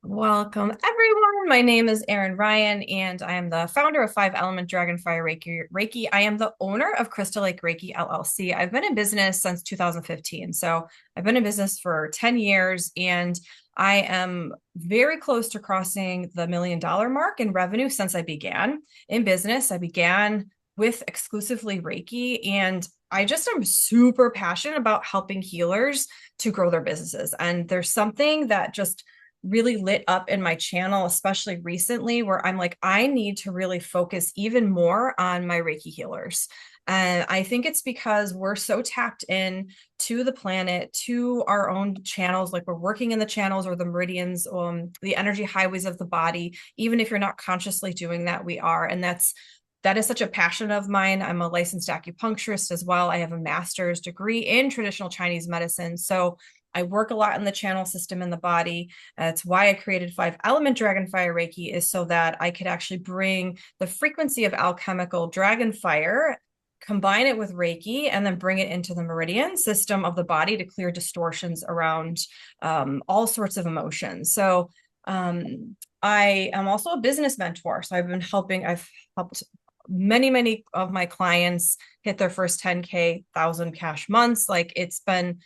Welcome, everyone. My name is Erin Ryan, and I am the founder of Five Element Dragonfire Reiki. I am the owner of Crystal Lake Reiki LLC. I've been in business since 2015. So I've been in business for 10 years, and I am very close to crossing the $1 million mark in revenue since I began in business. I began with exclusively Reiki, and I just am super passionate about helping healers to grow their businesses. And there's something that just really lit up in my channel, especially recently, where I'm like, I need to really focus even more on my Reiki healers. And I think it's because we're so tapped in to the planet, to our own channels, like we're working in the channels or the meridians, the energy highways of the body. Even if you're not consciously doing that, we are. And that is such a passion of mine. I'm a licensed acupuncturist as well. I have a master's degree in traditional Chinese medicine. So I work a lot in the channel system in the body. That's why I created Five Element Dragonfire Reiki, is so that I could actually bring the frequency of alchemical dragonfire, combine it with Reiki, and then bring it into the meridian system of the body to clear distortions around all sorts of emotions. So I am also a business mentor. So I've helped many of my clients hit their first 10K, 1,000 cash months. Like it's been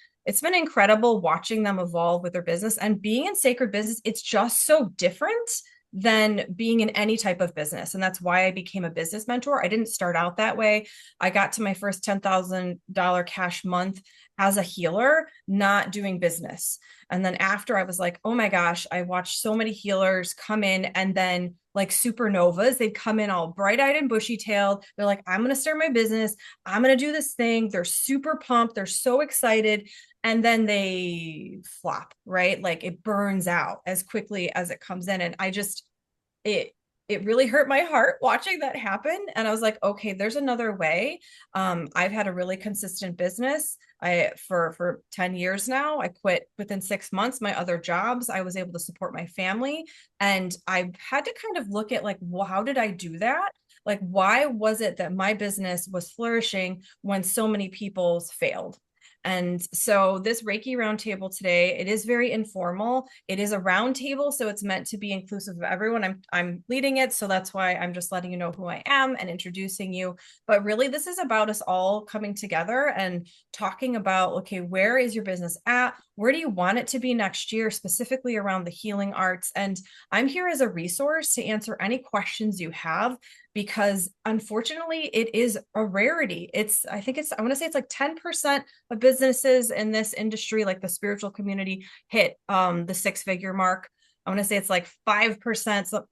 incredible watching them evolve with their business, and being in sacred business. It's just so different than being in any type of business. And that's why I became a business mentor. I didn't start out that way. I got to my first $10,000 cash month as a healer, not doing business. And then after, I was like, oh my gosh, I watched so many healers come in, and then like supernovas, they'd come in all bright-eyed and bushy-tailed. They're like, I'm going to start my business. I'm going to do this thing. They're super pumped. They're so excited. And then they flop, right? Like it burns out as quickly as it comes in. And it it really hurt my heart watching that happen. And I was like, okay, there's another way. I've had a really consistent business. For 10 years now. I quit within 6 months my other jobs. I was able to support my family. And I had to kind of look at like, well, how did I do that? Like, why was it that my business was flourishing when so many people's failed? And so this Reiki roundtable today, it is very informal. It is a roundtable, so it's meant to be inclusive of everyone. I'm leading it, so that's why I'm just letting you know who I am and introducing you. But really, this is about us all coming together and talking about, okay, where is your business at? Where do you want it to be next year, specifically around the healing arts? And I'm here as a resource to answer any questions you have, because unfortunately it is a rarity. I want to say it's like 10% of businesses in this industry, like the spiritual community, hit the six-figure mark. I want to say it's like 5%, so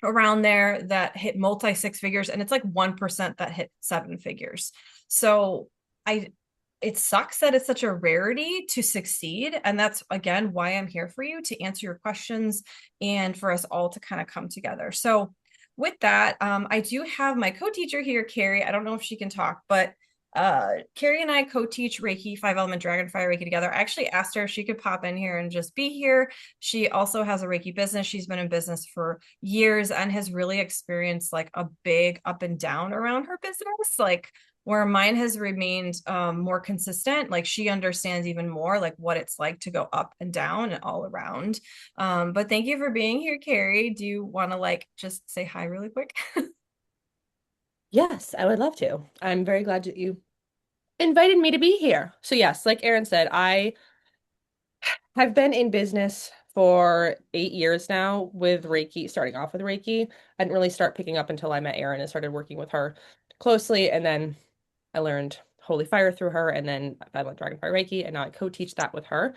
around there, that hit multi six figures, and it's like 1% that hit seven figures. So I it sucks that it's such a rarity to succeed. And that's again why I'm here for you, to answer your questions and for us all to kind of come together. So with that, I do have my co-teacher here, Carrie. I don't know if she can talk, but Carrie and I co-teach Reiki, Five Element Dragonfire Reiki together. I actually asked her if she could pop in here and just be here. She also has a Reiki business. She's been in business for years and has really experienced like a big up and down around her business. Like where mine has remained more consistent, like she understands even more like what it's like to go up and down and all around. But thank you for being here, Carrie. Do you want to like just say hi really quick? Yes, I would love to. I'm very glad that you invited me to be here. So yes, like Erin said, I have been in business for 8 years now with Reiki, starting off with Reiki. I didn't really start picking up until I met Erin and started working with her closely. And then I learned Holy Fire through her, and then I went Dragonfire Reiki, and now I co-teach that with her.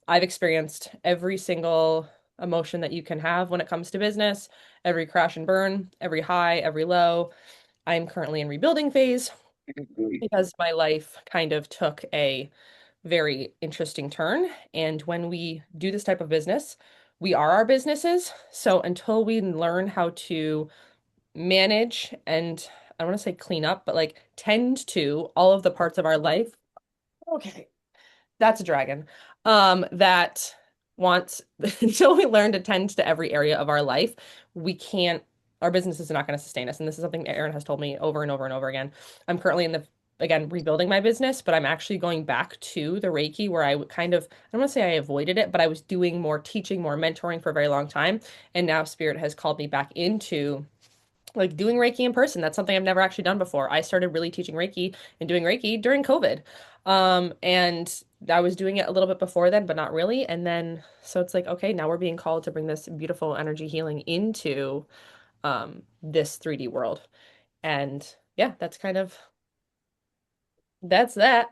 I've experienced every single emotion that you can have when it comes to business, every crash and burn, every high, every low. I'm currently in rebuilding phase because my life kind of took a very interesting turn. And when we do this type of business, we are our businesses. So until we learn how to manage and I don't want to say clean up, but like tend to all of the parts of our life. Okay, that's a dragon. That wants until we learn to tend to every area of our life, we can't, our business is not going to sustain us. And this is something Erin has told me over and over and over again. I'm currently in the again, rebuilding my business, but I'm actually going back to the Reiki where kind of, I don't want to say I avoided it, but I was doing more teaching, more mentoring for a very long time. And now Spirit has called me back into like doing Reiki in person. That's something I've never actually done before. I started really teaching Reiki and doing Reiki during COVID. And I was doing it a little bit before then, but not really. And then, so it's like, okay, now we're being called to bring this beautiful energy healing into this 3D world. And yeah, that's that.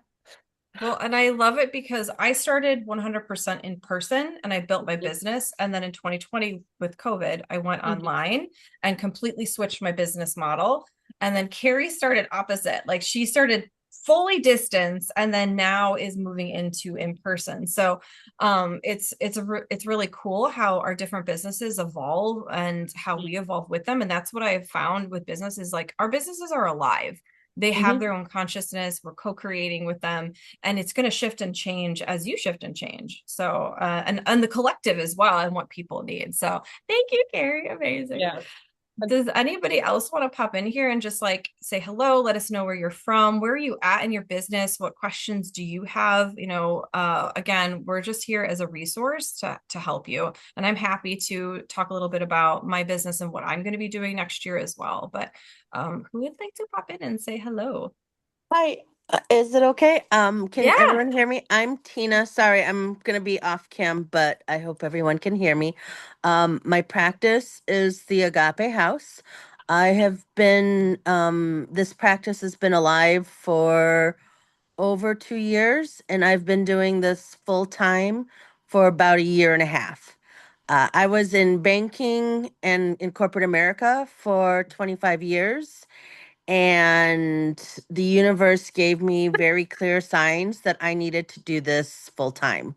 Well, and I love it because I started 100% in person and I built my Yep. business. And then in 2020 with COVID, I went Mhm. online and completely switched my business model. And then Carrie started opposite. Like she started fully distance and then now is moving into in person. So it's really cool how our different businesses evolve and how we evolve with them. And that's what I have found with businesses. Like our businesses are alive. They have Mhm. their own consciousness. We're co-creating with them and it's going to shift and change as you shift and change. So and the collective as well and what people need. So thank you, Carrie. Amazing. Yeah. Does anybody else want to pop in here and just like say hello? Let us know where you're from. Where are you at in your business? What questions do you have? Again, we're just here as a resource to help you. And I'm happy to talk a little bit about my business and what I'm going to be doing next year as well. But who would like to pop in and say hello? Hi, is it okay? Can Yeah. everyone hear me? I'm Tina. Sorry, I'm gonna be off cam, but I hope everyone can hear me. My practice is the Agape House. I have been, this practice has been alive for over 2 years, and I've been doing this full time for about a year and a half. I was in banking and in corporate America for 25 years, and the universe gave me very clear signs that I needed to do this full time.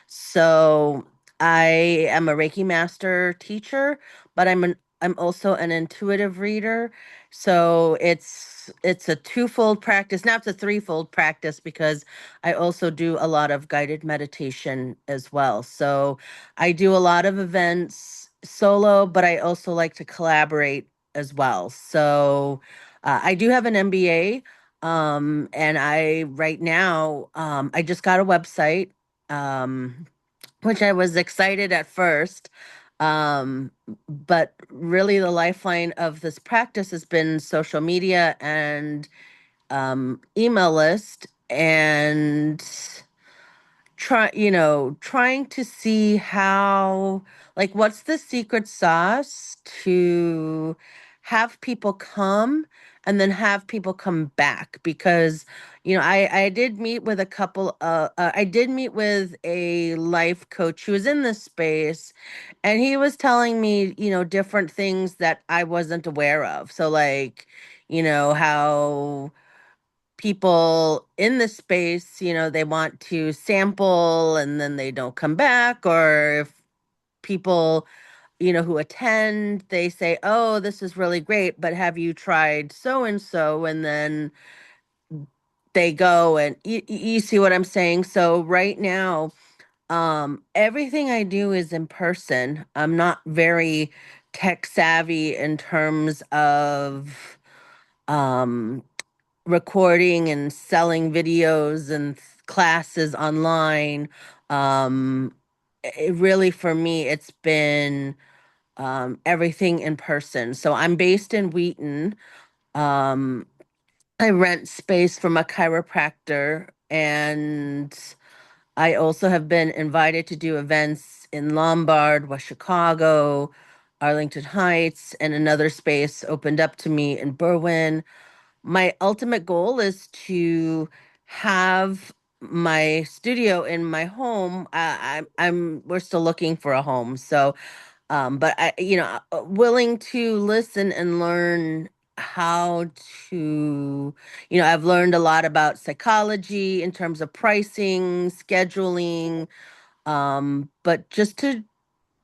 So I am a Reiki master teacher, but I'm also an intuitive reader. So it's a twofold practice. Now it's a threefold practice because I also do a lot of guided meditation as well. So I do a lot of events solo, but I also like to collaborate as well. So I do have an MBA, and I right now I just got a website, um, which I was excited at first, um, but really the lifeline of this practice has been social media and email list and trying to see how, like, what's the secret sauce to have people come and then have people come back. Because I did meet with I did meet with a life coach who was in this space, and he was telling me different things that I wasn't aware of. So, like, how people in the space, they want to sample and then they don't come back, or if people, who attend, they say, "Oh, this is really great, but have you tried so and so?" And then they go, and you see what I'm saying? So right now, everything I do is in person. I'm not very tech savvy in terms of um recording and selling videos and classes online. It really, for me, it's been everything in person. So I'm based in Wheaton. Um, I rent space from a chiropractor, and I also have been invited to do events in Lombard, West Chicago, Arlington Heights, and another space opened up to me in Berwyn. My ultimate goal is to have my studio in my home. We're still looking for a home. So, but willing to listen and learn how to, I've learned a lot about psychology in terms of pricing, scheduling, but just to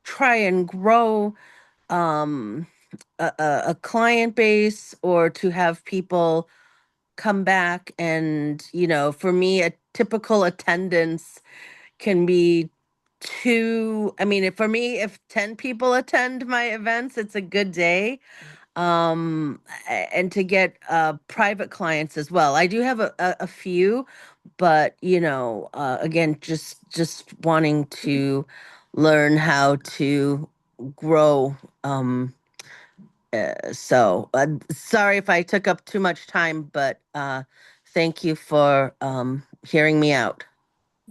try and grow, um, a client base, or to have people come back. And for me, a typical attendance can be for me, if 10 people attend my events, it's a good day. and to get private clients as well. I do have a few, but again, just wanting to learn how to grow. Sorry if I took up too much time, but thank you for hearing me out.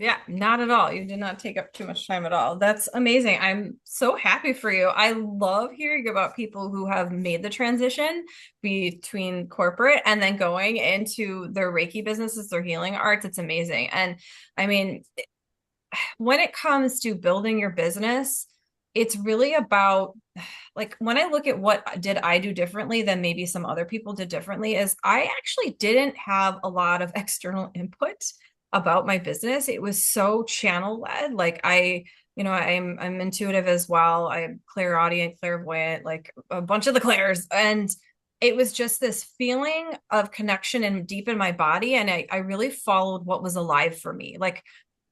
Yeah, not at all. You did not take up too much time at all. That's amazing. I'm so happy for you. I love hearing about people who have made the transition between corporate and then going into their Reiki businesses, their healing arts. It's amazing. And I mean, when it comes to building your business, it's really about, like, when I look at what did I do differently than maybe some other people did differently, is I actually didn't have a lot of external input about my business. It was so channel led. Like I'm intuitive as well. I'm clairaudient, clairvoyant, like a bunch of the clairs. And it was just this feeling of connection and deep in my body. And I really followed what was alive for me. Like,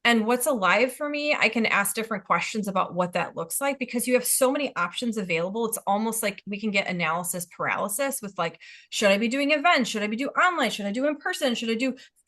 and what's alive for me, I can ask different questions about what that looks like because you have so many options available. It's almost like we can get analysis paralysis with, like, should I be doing events? Should I be doing online? Should I do in person? Should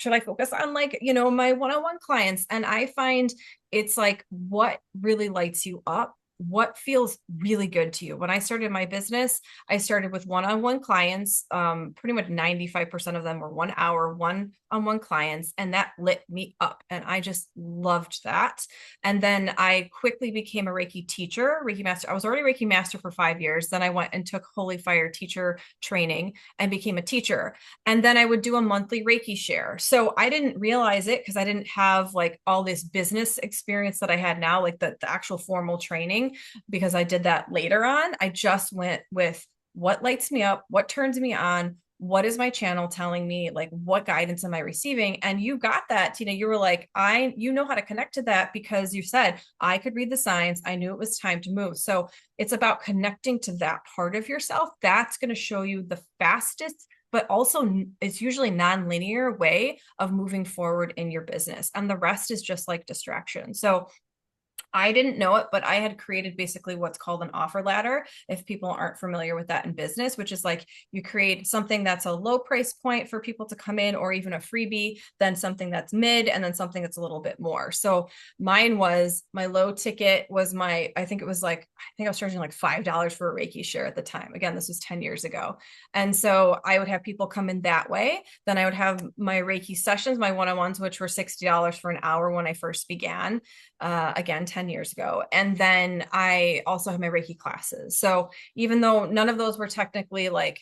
I focus on, like, my one-on-one clients? And I find it's like, what really lights you up? What feels really good to you? When I started my business, I started with one-on-one clients. Pretty much 95% of them were 1 hour, one-on-one clients, and that lit me up. And I just loved that. And then I quickly became a Reiki teacher, Reiki master. I was already Reiki master for 5 years. Then I went and took Holy Fire teacher training and became a teacher. And then I would do a monthly Reiki share. So I didn't realize it because I didn't have like all this business experience that I had now, like the actual formal training, because I did that later on. I just went with what lights me up, what turns me on, what is my channel telling me, like what guidance am I receiving? And you got that, Tina. You were like, you know how to connect to that because you said, I could read the signs. I knew it was time to move. So it's about connecting to that part of yourself. That's going to show you the fastest, but also it's usually non-linear way of moving forward in your business. And the rest is just like distraction. So I didn't know it, but I had created basically what's called an offer ladder. If people aren't familiar with that in business, which is like you create something that's a low price point for people to come in, or even a freebie, then something that's mid, and then something that's a little bit more. So mine was, my low ticket was I think I was charging like $5 for a Reiki share at the time. Again, this was 10 years ago. And so I would have people come in that way. Then I would have my Reiki sessions, my one-on-ones, which were $60 for an hour when I first began. Again, 10 years ago. And then I also have my Reiki classes. So even though none of those were technically like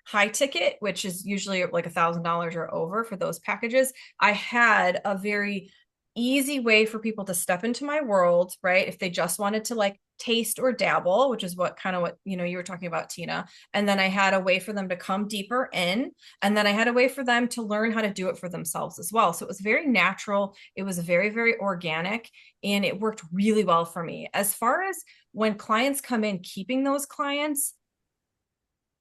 high ticket, which is usually like $1,000 or over for those packages, I had a very easy way for people to step into my world, right? If they just wanted to like taste or dabble, which is what you were talking about, Tina. And then I had a way for them to come deeper in. And then I had a way for them to learn how to do it for themselves as well. So it was very natural. It was very, very organic, and it worked really well for me. As far as when clients come in, keeping those clients,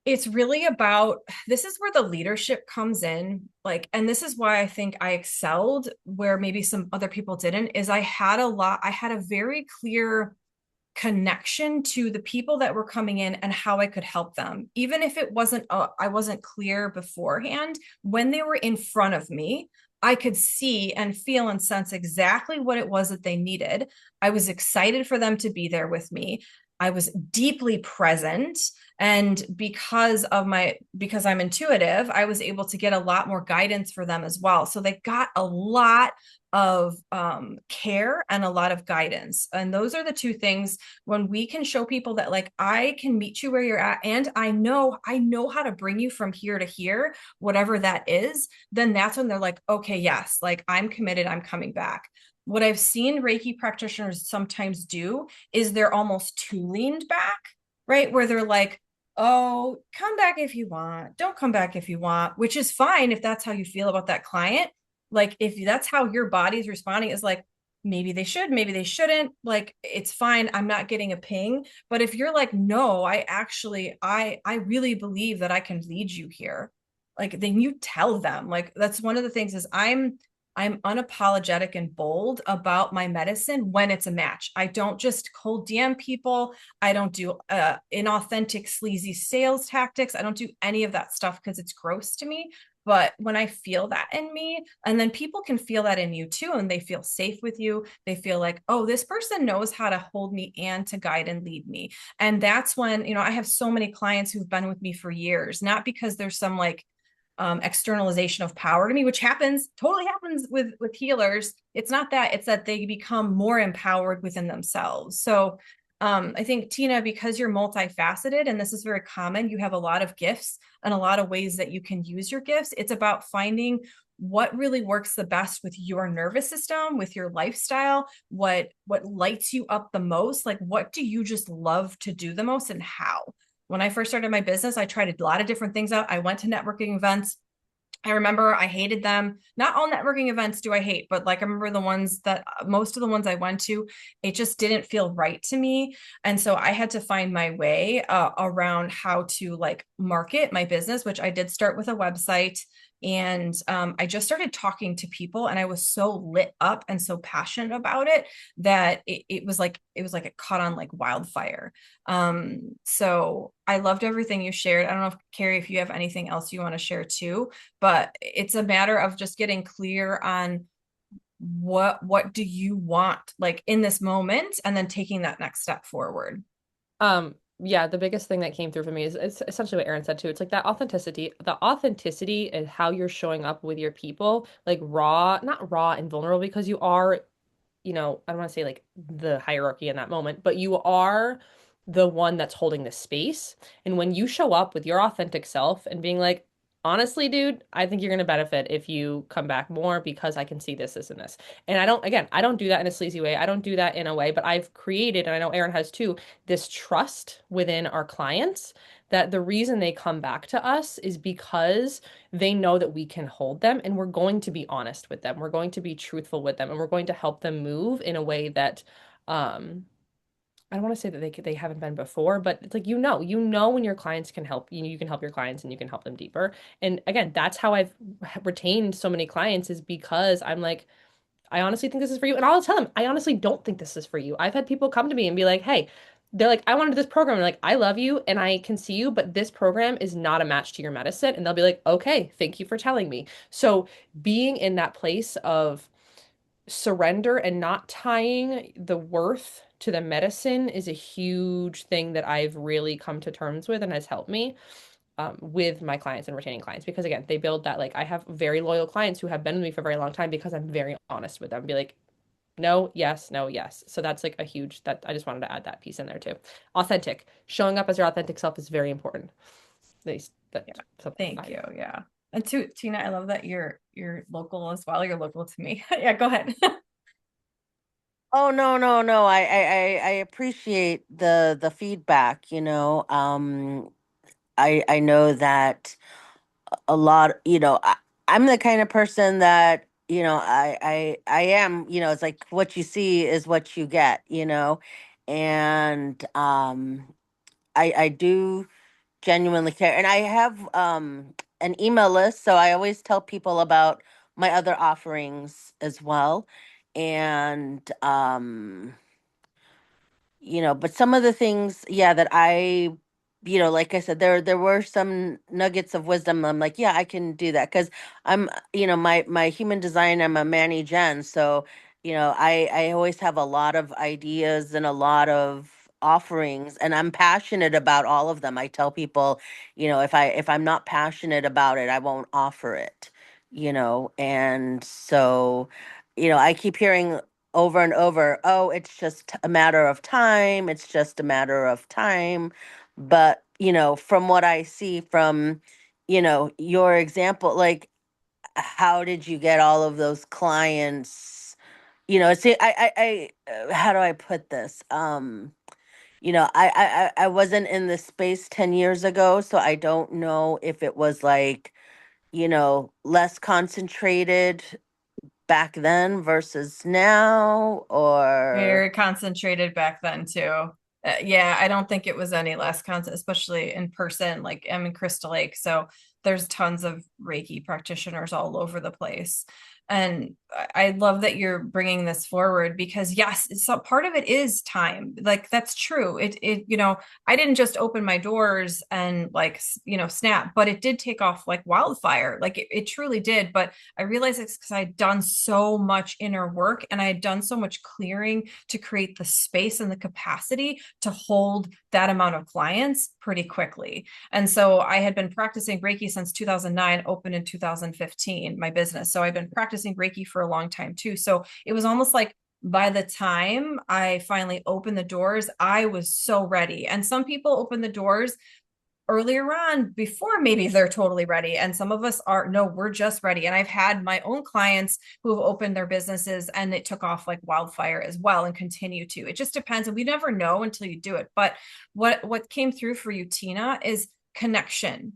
it's really about, this is where the leadership comes in. Like, and this is why I think I excelled where maybe some other people didn't, is I had a very clear connection to the people that were coming in and how I could help them. Even if I wasn't clear beforehand, when they were in front of me, I could see and feel and sense exactly what it was that they needed. I was excited for them to be there with me. I was deeply present. And because I'm intuitive, I was able to get a lot more guidance for them as well. So they got a lot of care and a lot of guidance. And those are the two things. When we can show people that, like, I can meet you where you're at, and I know how to bring you from here to here, whatever that is, then that's when they're like, okay, yes, like I'm committed, I'm coming back. What I've seen Reiki practitioners sometimes do is they're almost too leaned back, right? Where they're like, oh, come back if you want, don't come back if you want, which is fine if that's how you feel about that client. Like, if that's how your body's responding, is like, maybe they should, maybe they shouldn't, like, it's fine, I'm not getting a ping. But if you're like, no, I really believe that I can lead you here, like, then you tell them. Like, that's one of the things is I'm I'm unapologetic and bold about my medicine when it's a match. I don't just cold DM people. I don't do inauthentic, sleazy sales tactics. I don't do any of that stuff because it's gross to me. But when I feel that in me, and then people can feel that in you too, and they feel safe with you, they feel like, oh, this person knows how to hold me and to guide and lead me. And that's when, I have so many clients who've been with me for years, not because there's some like externalization of power to me, which totally happens with healers. It's not that, it's that they become more empowered within themselves. So I think, Tina, because you're multifaceted, and this is very common, you have a lot of gifts and a lot of ways that you can use your gifts. It's about finding what really works the best with your nervous system, with your lifestyle, what lights you up the most, like what do you just love to do the most and how. When I first started my business, I tried a lot of different things out. I went to networking events. I remember I hated them. Not all networking events do I hate, but like I remember the ones that most of the ones I went to, it just didn't feel right to me. And so I had to find my way around how to like market my business, which I did start with a website. And I just started talking to people, and I was so lit up and so passionate about it that it was like it caught on like wildfire. So I loved everything you shared. I don't know if Carrie, if you have anything else you want to share too, but it's a matter of just getting clear on what do you want like in this moment, and then taking that next step forward. Yeah, the biggest thing that came through for me is it's essentially what Erin said too. It's like that authenticity. The authenticity is how you're showing up with your people, like raw, not raw and vulnerable because you are, I don't want to say like the hierarchy in that moment, but you are the one that's holding the space. And when you show up with your authentic self and being like, honestly, dude, I think you're going to benefit if you come back more because I can see this, this, and this. And I don't do that in a sleazy way. I don't do that in a way, but I've created, and I know Erin has too, this trust within our clients that the reason they come back to us is because they know that we can hold them and we're going to be honest with them. We're going to be truthful with them and we're going to help them move in a way that I don't want to say that they haven't been before, but it's like you know when your clients can help you, you can help your clients and you can help them deeper. And again, that's how I've retained so many clients is because I'm like, I honestly think this is for you. And I'll tell them, I honestly don't think this is for you. I've had people come to me and be like, hey, they're like, I want to do this program. And I'm like, I love you and I can see you, but this program is not a match to your medicine. And they'll be like, okay, thank you for telling me. So being in that place of surrender and not tying the worth to the medicine is a huge thing that I've really come to terms with and has helped me with my clients and retaining clients because again they build that like I have very loyal clients who have been with me for a very long time because I'm very honest with them be like no yes no yes so that's like a huge that I just wanted to add that piece in there too. Authentic, showing up as your authentic self is very important. That's Yeah. something Thank I you. Yeah. And Tina, I love that you're local as well. You're local to me. Yeah, go ahead. Oh, no, no, no. I appreciate the feedback, I know that a lot, I'm the kind of person that, I am, it's like what you see is what you get, and I do genuinely care. And I have an email list, so I always tell people about my other offerings as well. And but some of the things, yeah, that like I said, there were some nuggets of wisdom. I'm like, yeah, I can do that because I'm, my human design, I'm a Manny Gen, so I always have a lot of ideas and a lot of offerings, and I'm passionate about all of them. I tell people, if I'm not passionate about it, I won't offer it, and so, I keep hearing over and over, oh, it's just a matter of time. It's just a matter of time. But, from what I see from, your example, like, how did you get all of those clients? See, how do I put this? I wasn't in this space 10 years ago, so I don't know if it was like, less concentrated back then versus now, or Very concentrated back then too. Yeah, I don't think it was any less constant, especially in person. Like I'm in Crystal Lake, so there's tons of Reiki practitioners all over the place. And I love that you're bringing this forward because yes, so part of it is time. Like that's true. I didn't just open my doors and like, snap, but it did take off like wildfire. Like it truly did. But I realized it's because I'd done so much inner work and I had done so much clearing to create the space and the capacity to hold that amount of clients pretty quickly. And so I had been practicing Reiki since 2009, opened in 2015, my business. So I've been practicing Reiki for a long time too. So it was almost like by the time I finally opened the doors, I was so ready. And some people open the doors earlier on before maybe they're totally ready. And some of us are, no, we're just ready. And I've had my own clients who have opened their businesses and it took off like wildfire as well and continue to. It just depends. And we never know until you do it. But what came through for you, Tina, is connection.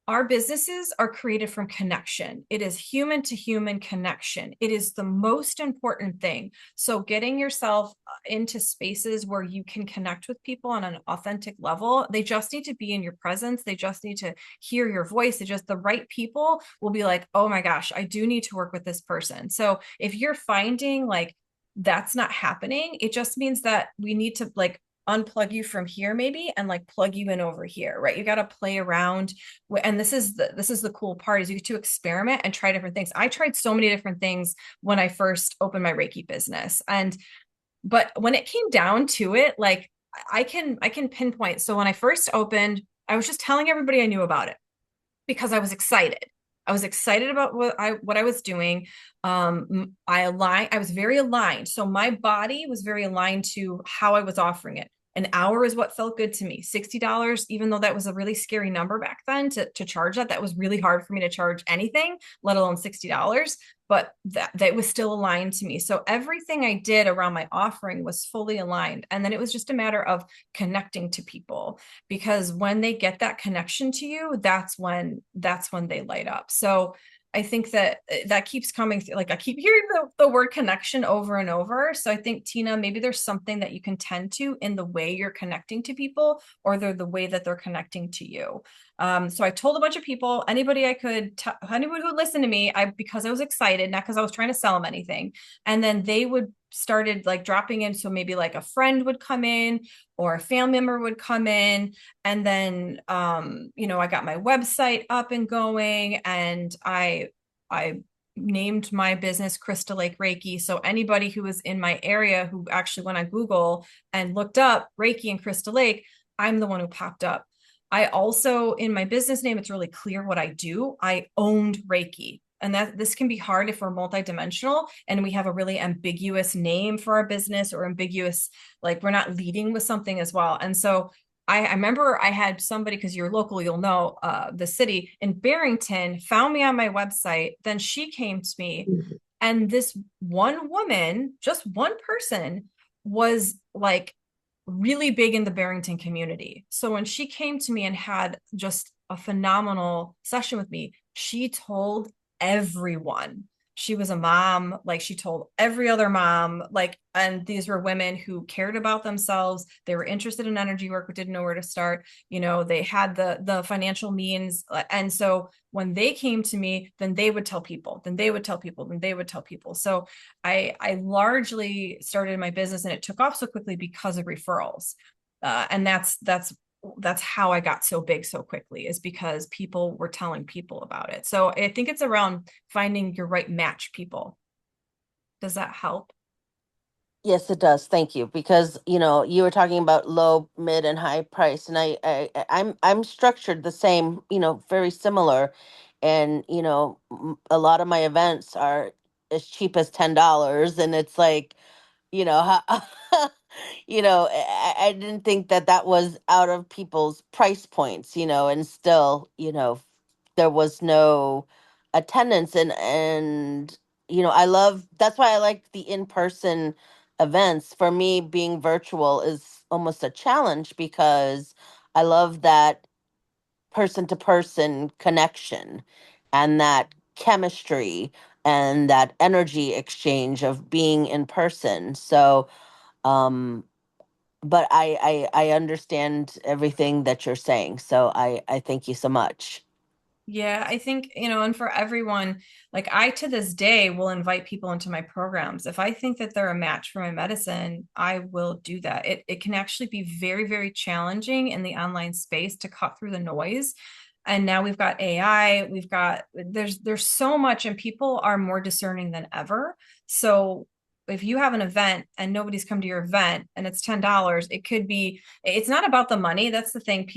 Our businesses are created from connection. It is human to human connection. It is the most important thing. So getting yourself into spaces where you can connect with people on an authentic level, they just need to be in your presence. They just need to hear your voice. It just the right people will be like, oh my gosh, I do need to work with this person. So if you're finding like that's not happening, it just means that we need to like unplug you from here maybe and like plug you in over here, right? You got to play around. And this is the cool part is you get to experiment and try different things. I tried so many different things when I first opened my Reiki business. And but when it came down to it, like I can pinpoint. So when I first opened, I was just telling everybody I knew about it because I was excited. I was excited about what I was doing. I was very aligned. So my body was very aligned to how I was offering it. An hour is what felt good to me. $60, even though that was a really scary number back then to charge that was really hard for me to charge anything, let alone $60. But that was still aligned to me. So everything I did around my offering was fully aligned. And then it was just a matter of connecting to people because when they get that connection to you, that's when they light up. So I think that keeps coming through. Like I keep hearing the word connection over and over. So I think Tina, maybe there's something that you can tend to in the way you're connecting to people or the way that they're connecting to you. So I told a bunch of people, anybody I could, anyone who would listen to me, because I was excited, not because I was trying to sell them anything. And then they would started like dropping in. So maybe like a friend would come in or a family member would come in. And then, I got my website up and going and I named my business Crystal Lake Reiki. So anybody who was in my area who actually went on Google and looked up Reiki and Crystal Lake, I'm the one who popped up. I also, in my business name, it's really clear what I do. I owned Reiki. And that this can be hard if we're multidimensional and we have a really ambiguous name for our business or ambiguous, like we're not leading with something as well. And so I remember I had somebody, because you're local, you'll know the city in Barrington found me on my website. Then she came to me, and this one woman, just one person, was like really big in the Barrington community. So when she came to me and had just a phenomenal session with me, she told everyone. She was a mom, like she told every other mom, like, and these were women who cared about themselves. They were interested in energy work, but didn't know where to start. They had the financial means. And so when they came to me, then they would tell people, then they would tell people, then they would tell people. So I largely started my business and it took off so quickly because of referrals. And that's how I got so big so quickly, is because people were telling people about it. So I think it's around finding your right match people. Does that help? Yes, it does. Thank you. Because, you were talking about low, mid, and high price, and I'm structured the same, very similar. And, a lot of my events are as cheap as $10, and it's like, how, I didn't think that that was out of people's price points, and still, there was no attendance, and I love, that's why I like the in-person events. For me, being virtual is almost a challenge because I love that person to person connection and that chemistry and that energy exchange of being in person. So, um, but I understand everything that you're saying. So I thank you so much. Yeah, I think, and for everyone, like I to this day will invite people into my programs. If I think that they're a match for my medicine, I will do that. It can actually be very, very challenging in the online space to cut through the noise. And now we've got AI, there's so much, and people are more discerning than ever. So if you have an event and nobody's come to your event and it's $10, it's not about the money. That's the thing.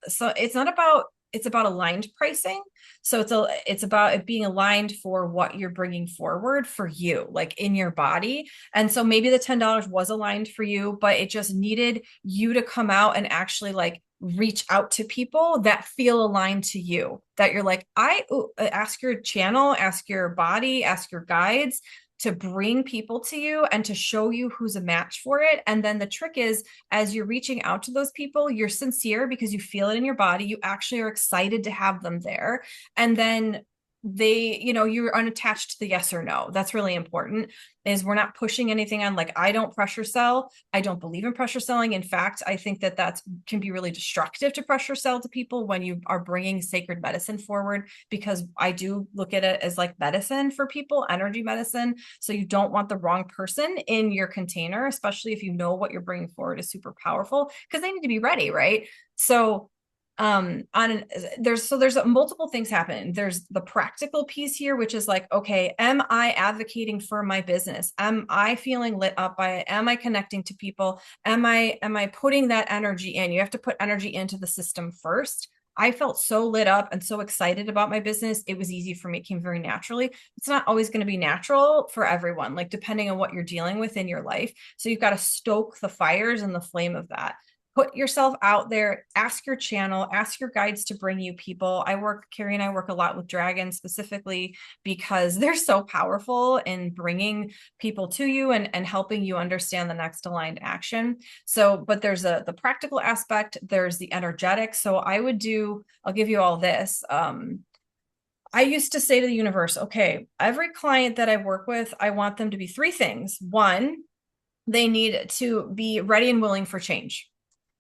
So it's about aligned pricing. So it's about it being aligned for what you're bringing forward for you, like in your body. And so maybe the $10 was aligned for you, but it just needed you to come out and actually like reach out to people that feel aligned to you, that you're like, ask your channel, ask your body, ask your guides to bring people to you and to show you who's a match for it. And then the trick is, as you're reaching out to those people, you're sincere because you feel it in your body. You actually are excited to have them there. And then you're unattached to the yes or no. That's really important, is we're not pushing anything on. Like, I don't pressure sell. I don't believe in pressure selling. In fact, I think that can be really destructive to pressure sell to people when you are bringing sacred medicine forward, because I do look at it as like medicine for people, energy medicine. So you don't want the wrong person in your container, especially if you know what you're bringing forward is super powerful, because they need to be ready, right? So there's multiple things happening. There's the practical piece here, which is like, okay, am I advocating for my business? Am I feeling lit up by it? Am I connecting to people? Am I putting that energy in? You have to put energy into the system first. I felt so lit up and so excited about my business. It was easy for me. It came very naturally. It's not always going to be natural for everyone, like depending on what you're dealing with in your life. So you've got to stoke the fires and the flame of that. Put yourself out there, ask your channel, ask your guides to bring you people. Carrie and I work a lot with dragons specifically because they're so powerful in bringing people to you and helping you understand the next aligned action. So, but there's the practical aspect, there's the energetic. So I'll give you all this. I used to say to the universe, okay, every client that I work with, I want them to be three things. One, they need to be ready and willing for change.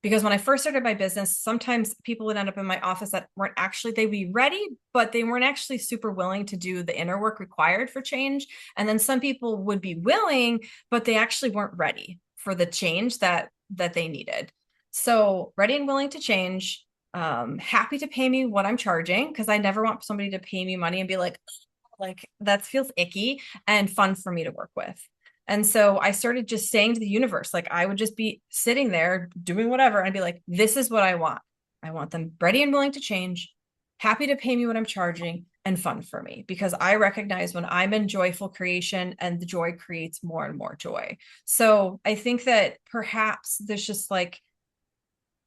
Because when I first started my business, sometimes people would end up in my office that they'd be ready, but they weren't actually super willing to do the inner work required for change. And then some people would be willing, but they actually weren't ready for the change that they needed. So ready and willing to change, happy to pay me what I'm charging, because I never want somebody to pay me money and be like that feels icky, and fun for me to work with. And so I started just saying to the universe, like I would just be sitting there doing whatever and be like, this is what I want. I want them ready and willing to change, happy to pay me what I'm charging, and fun for me, because I recognize when I'm in joyful creation, and the joy creates more and more joy. So I think that perhaps there's just like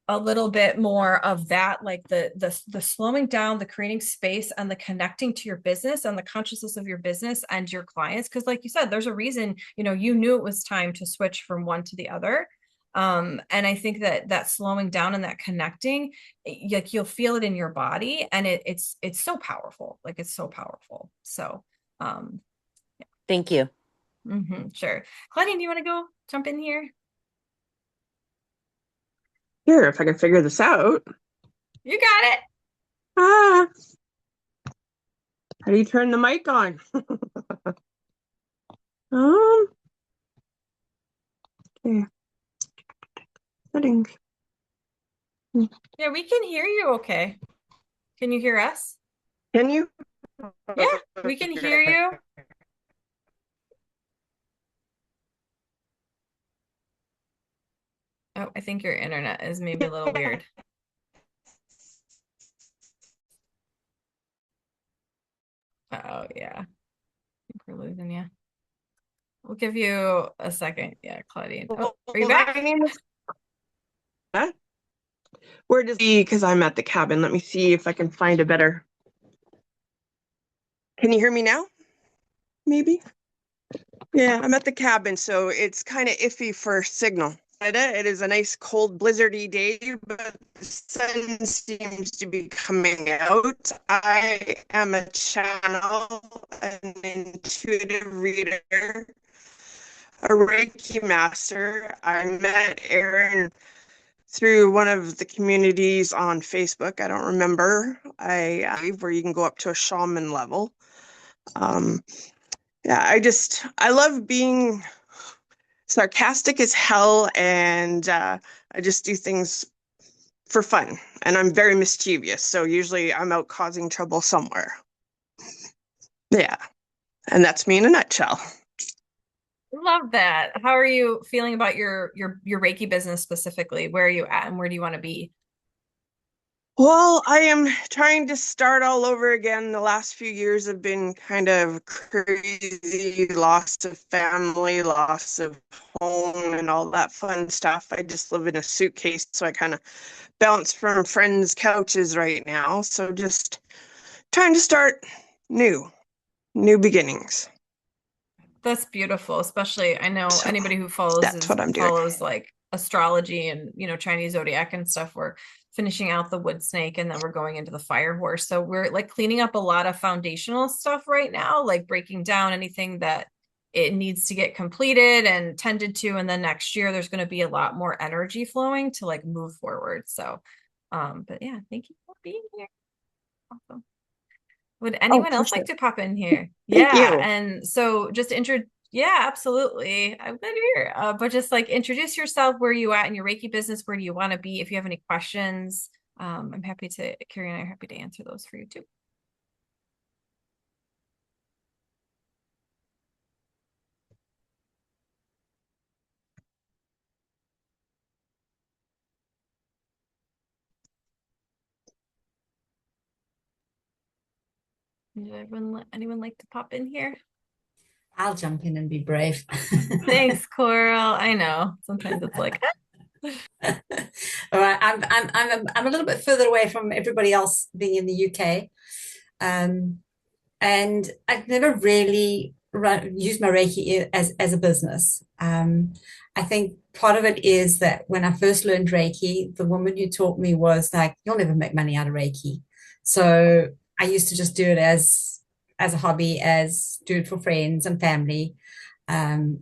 a little bit more of that, like the slowing down, the creating space, and the connecting to your business and the consciousness of your business and your clients. Because like you said, there's a reason, you knew it was time to switch from one to the other. And I think that slowing down and that connecting, like you'll feel it in your body, and it's so powerful. Like it's so powerful. So Thank you. sure. Claudia, do you want to go jump in here? Here, if I can figure this out. You got it. Ah, how do you turn the mic on? Okay. Settings. Yeah, we can hear you okay. Can you hear us? Can you? Yeah, we can hear you. Oh, I think your internet is maybe a little weird. Oh, yeah. I think we're losing you. We'll give you a second. Yeah, Claudia. Oh, are you back? Huh? Where does he? Because I'm at the cabin. Let me see if I can find a better. Can you hear me now? Maybe. Yeah, I'm at the cabin, so it's kind of iffy for signal. It is a nice cold blizzardy day, but the sun seems to be coming out. I am a channel, an intuitive reader, a Reiki master. I met Erin through one of the communities on Facebook. I don't remember. Where you can go up to a shaman level. Yeah, I love being sarcastic as hell, and I just do things for fun, and I'm very mischievous. So usually I'm out causing trouble somewhere. Yeah, and that's me in a nutshell. Love that. How are you feeling about your Reiki business specifically? Where are you at and where do you want to be? Well, I am trying to start all over again. The last few years have been kind of crazy, loss of family, loss of home, and all that fun stuff. I just live in a suitcase, so I kind of bounce from friends' couches right now. So just trying to start new beginnings. That's beautiful, especially I know So anybody who that's what I'm doing. follows like astrology and Chinese zodiac and stuff. We're finishing out the wood snake and then we're going into the fire horse. So we're like cleaning up a lot of foundational stuff right now, like breaking down anything that it needs to get completed and tended to. And then next year there's going to be a lot more energy flowing to like move forward. So but yeah, thank you for being here. Awesome. Would Oh, anyone for else sure. like to pop in here? Thank Yeah, you. and so just to intro, yeah, absolutely. I'm glad you're here. But just like introduce yourself, where you at in your Reiki business? Where do you want to be? If you have any questions, I'm happy to, Carrie and I are happy to answer those for you too. Anyone like to pop in here? I'll jump in and be brave. Thanks, Coral. I know sometimes it's like, All right, I'm a little bit further away from everybody else being in the UK, and I've never really used my Reiki as a business. I think part of it is that when I first learned Reiki, the woman who taught me was like, "You'll never make money out of Reiki," so I used to just do it as a hobby, as do it for friends and family. Um,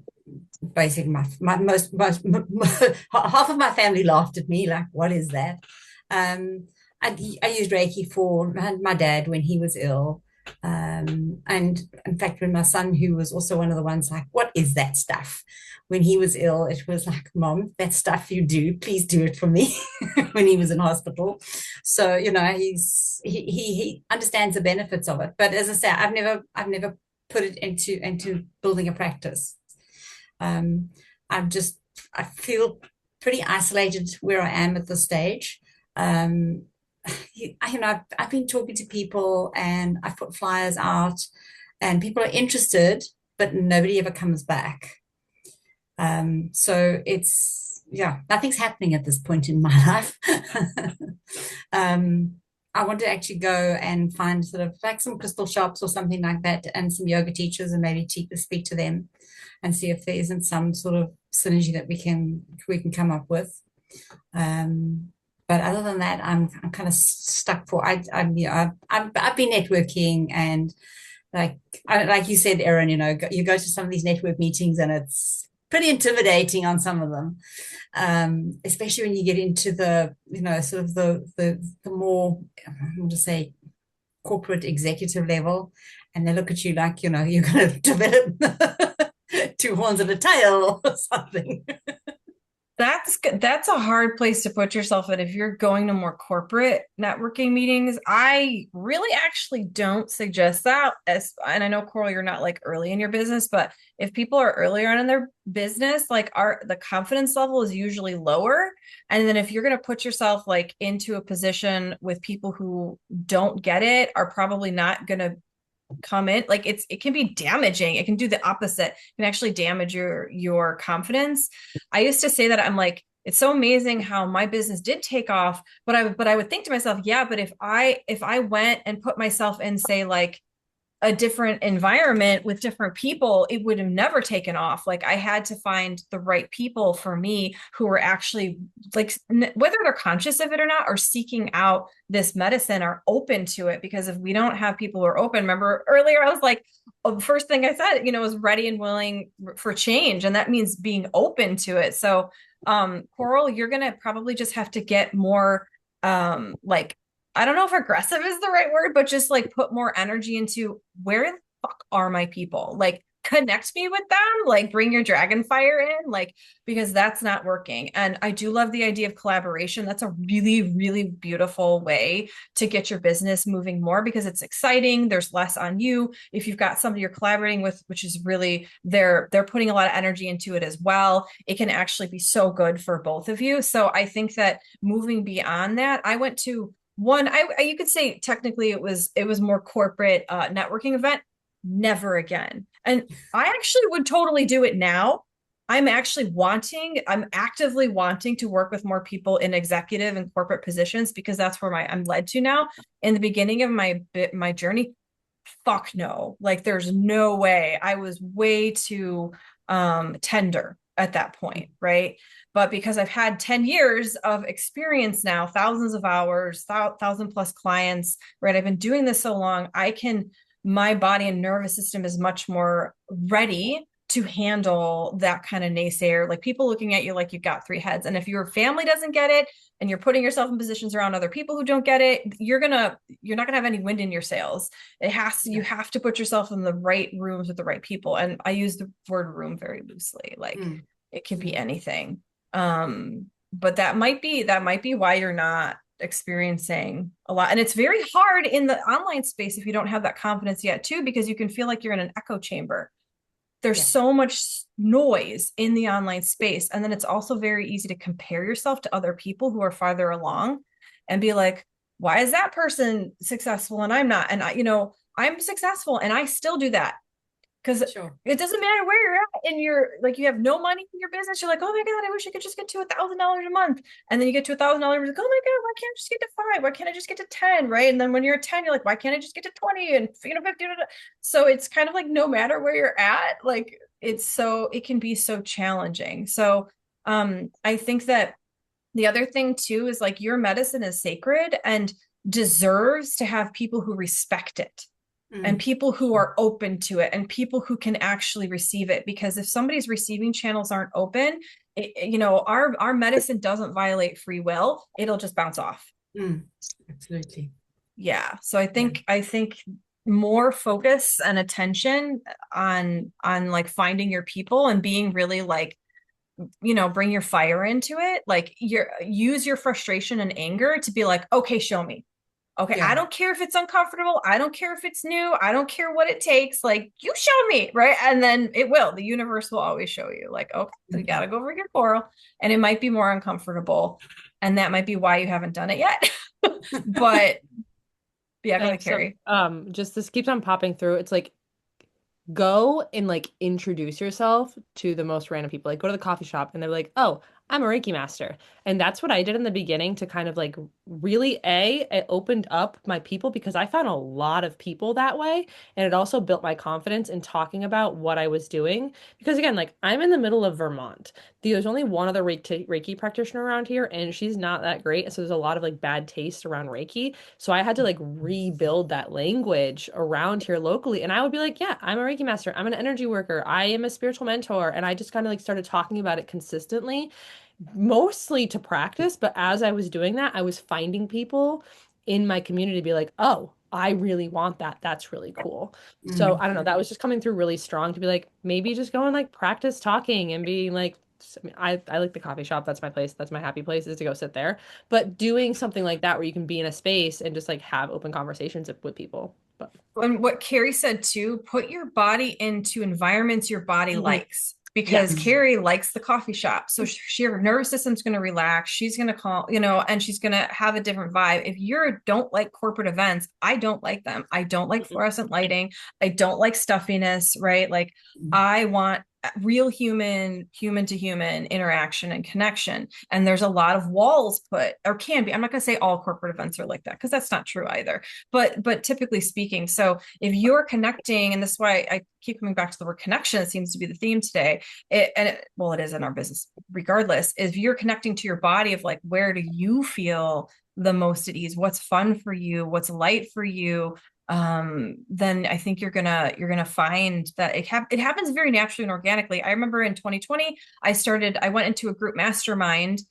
Basically my most half of my family laughed at me like, what is that? I used Reiki for my dad when he was ill, and in fact when my son, who was also one of the ones like, what is that stuff, when he was ill, it was like, Mom, that stuff you do, please do it for me. When he was in hospital. So he understands the benefits of it, but as I say, I've never put it into building a practice. um, I feel pretty isolated where I am at this stage. Um, I've been talking to people and I've put flyers out and people are interested, but nobody ever comes back. So yeah, nothing's happening at this point in my life. um, I want to actually go and find sort of like some crystal shops or something like that and some yoga teachers and maybe speak to them and see if there isn't some sort of synergy that we can come up with. Um, but other than that, I'm kind of stuck for I've been networking and like you said, Erin, you go to some of these network meetings and it's pretty intimidating on some of them, especially when you get into the sort of the more, I'm going to say, corporate executive level, and they look at you like you're going to develop two horns and a tail or something. That's a hard place to put yourself in if you're going to more corporate networking meetings. I really actually don't suggest that. And I know, Coral, you're not like early in your business, but if people are earlier on in their business, like the confidence level is usually lower. And then if you're going to put yourself like into a position with people who don't get it, are probably not going to come in, like it can be damaging. It can do the opposite. It can actually damage your confidence. I used to say that, I'm like, it's so amazing how my business did take off, but I would think to myself, yeah, but if I went and put myself in, say, like a different environment with different people, it would have never taken off. Like I had to find the right people for me who were actually like, whether they're conscious of it or not, or seeking out this medicine, are open to it. Because if we don't have people who are open, remember earlier, I was like, oh, the first thing I said, was ready and willing for change. And that means being open to it. So Coral, you're gonna probably just have to get more like, I don't know if aggressive is the right word, but just like put more energy into where the fuck are my people? Like connect me with them, like bring your dragon fire in, like because that's not working. And I do love the idea of collaboration. That's a really, really beautiful way to get your business moving more because it's exciting. There's less on you. If you've got somebody you're collaborating with, which is really they're putting a lot of energy into it as well. It can actually be so good for both of you. So I think that moving beyond that, I went to one, you could say technically it was more corporate networking event. Never again. And I actually would totally do it now. I'm actively wanting to work with more people in executive and corporate positions because that's where I'm led to now. In the beginning of my journey, fuck no. Like there's no way. I was way too tender at that point, right? But because I've had 10 years of experience now, thousands of hours, thousand plus clients, right? I've been doing this so long, my body and nervous system is much more ready to handle that kind of naysayer, like people looking at you like you've got three heads. And if your family doesn't get it and you're putting yourself in positions around other people who don't get it, you're not gonna have any wind in your sails. You have to put yourself in the right rooms with the right people. And I use the word room very loosely. Like it can be anything. But that might be why you're not experiencing a lot. And it's very hard in the online space if you don't have that confidence yet too, because you can feel like you're in an echo chamber. There's so much noise in the online space. And then it's also very easy to compare yourself to other people who are farther along and be like, why is that person successful and I'm not? And I'm successful and I still do that. Because it doesn't matter where you're at and you're like, you have no money in your business. You're like, oh my God, I wish I could just get to $1,000 a month. And then you get to $1,000. Like, oh my God, why can't I just get to 5? Why can't I just get to 10? Right. And then when you're at 10, you're like, why can't I just get to 20 and 50? So it's kind of like, no matter where you're at, like it can be so challenging. So I think that the other thing too is like your medicine is sacred and deserves to have people who respect it and people who are open to it and people who can actually receive it. Because if somebody's receiving channels aren't open, our medicine doesn't violate free will. It'll just bounce off. Absolutely. Yeah. So I think more focus and attention on like finding your people and being really like, bring your fire into it. Like use your frustration and anger to be like, okay, show me. Okay, I don't care if it's uncomfortable. I don't care if it's new. I don't care what it takes. Like, you show me, right? And then the universe will always show you, like, okay, so you got to go over your coral. And it might be more uncomfortable. And that might be why you haven't done it yet. But yeah, go ahead, Carrie. Just this keeps on popping through. It's like, go and like introduce yourself to the most random people. Like go to the coffee shop and they're like, oh, I'm a Reiki master. And that's what I did in the beginning to kind of like really, it opened up my people because I found a lot of people that way. And it also built my confidence in talking about what I was doing. Because again, like I'm in the middle of Vermont. There's only one other Reiki practitioner around here, and she's not that great. So there's a lot of like bad taste around Reiki. So I had to like rebuild that language around here locally. And I would be like, yeah, I'm a Reiki master. I'm an energy worker. I am a spiritual mentor. And I just kind of like started talking about it consistently, mostly to practice. But as I was doing that, I was finding people in my community to be like, oh, I really want that. That's really cool. So I don't know. That was just coming through really strong to be like, maybe just go and like practice talking and being like, I like the coffee shop. That's my place. That's my happy place, is to go sit there. But doing something like that where you can be in a space and just like have open conversations with people. But and what Carrie said too, put your body into environments your body likes. Because Carrie likes the coffee shop. So her nervous system's going to relax. She's going to call, and she's going to have a different vibe. If you don't like corporate events, I don't like them. I don't like fluorescent lighting. I don't like stuffiness, right? Like I want real human to human interaction and connection. And there's a lot of walls put, or can be. I'm not going to say all corporate events are like that because that's not true either. But typically speaking, so if you're connecting, and this is why I keep coming back to the word connection, it seems to be the theme today. It is in our business regardless. If you're connecting to your body of like, where do you feel the most at ease? What's fun for you? What's light for you? then I think you're gonna find that it happens very naturally and organically. I remember in 2020, I went into a group mastermind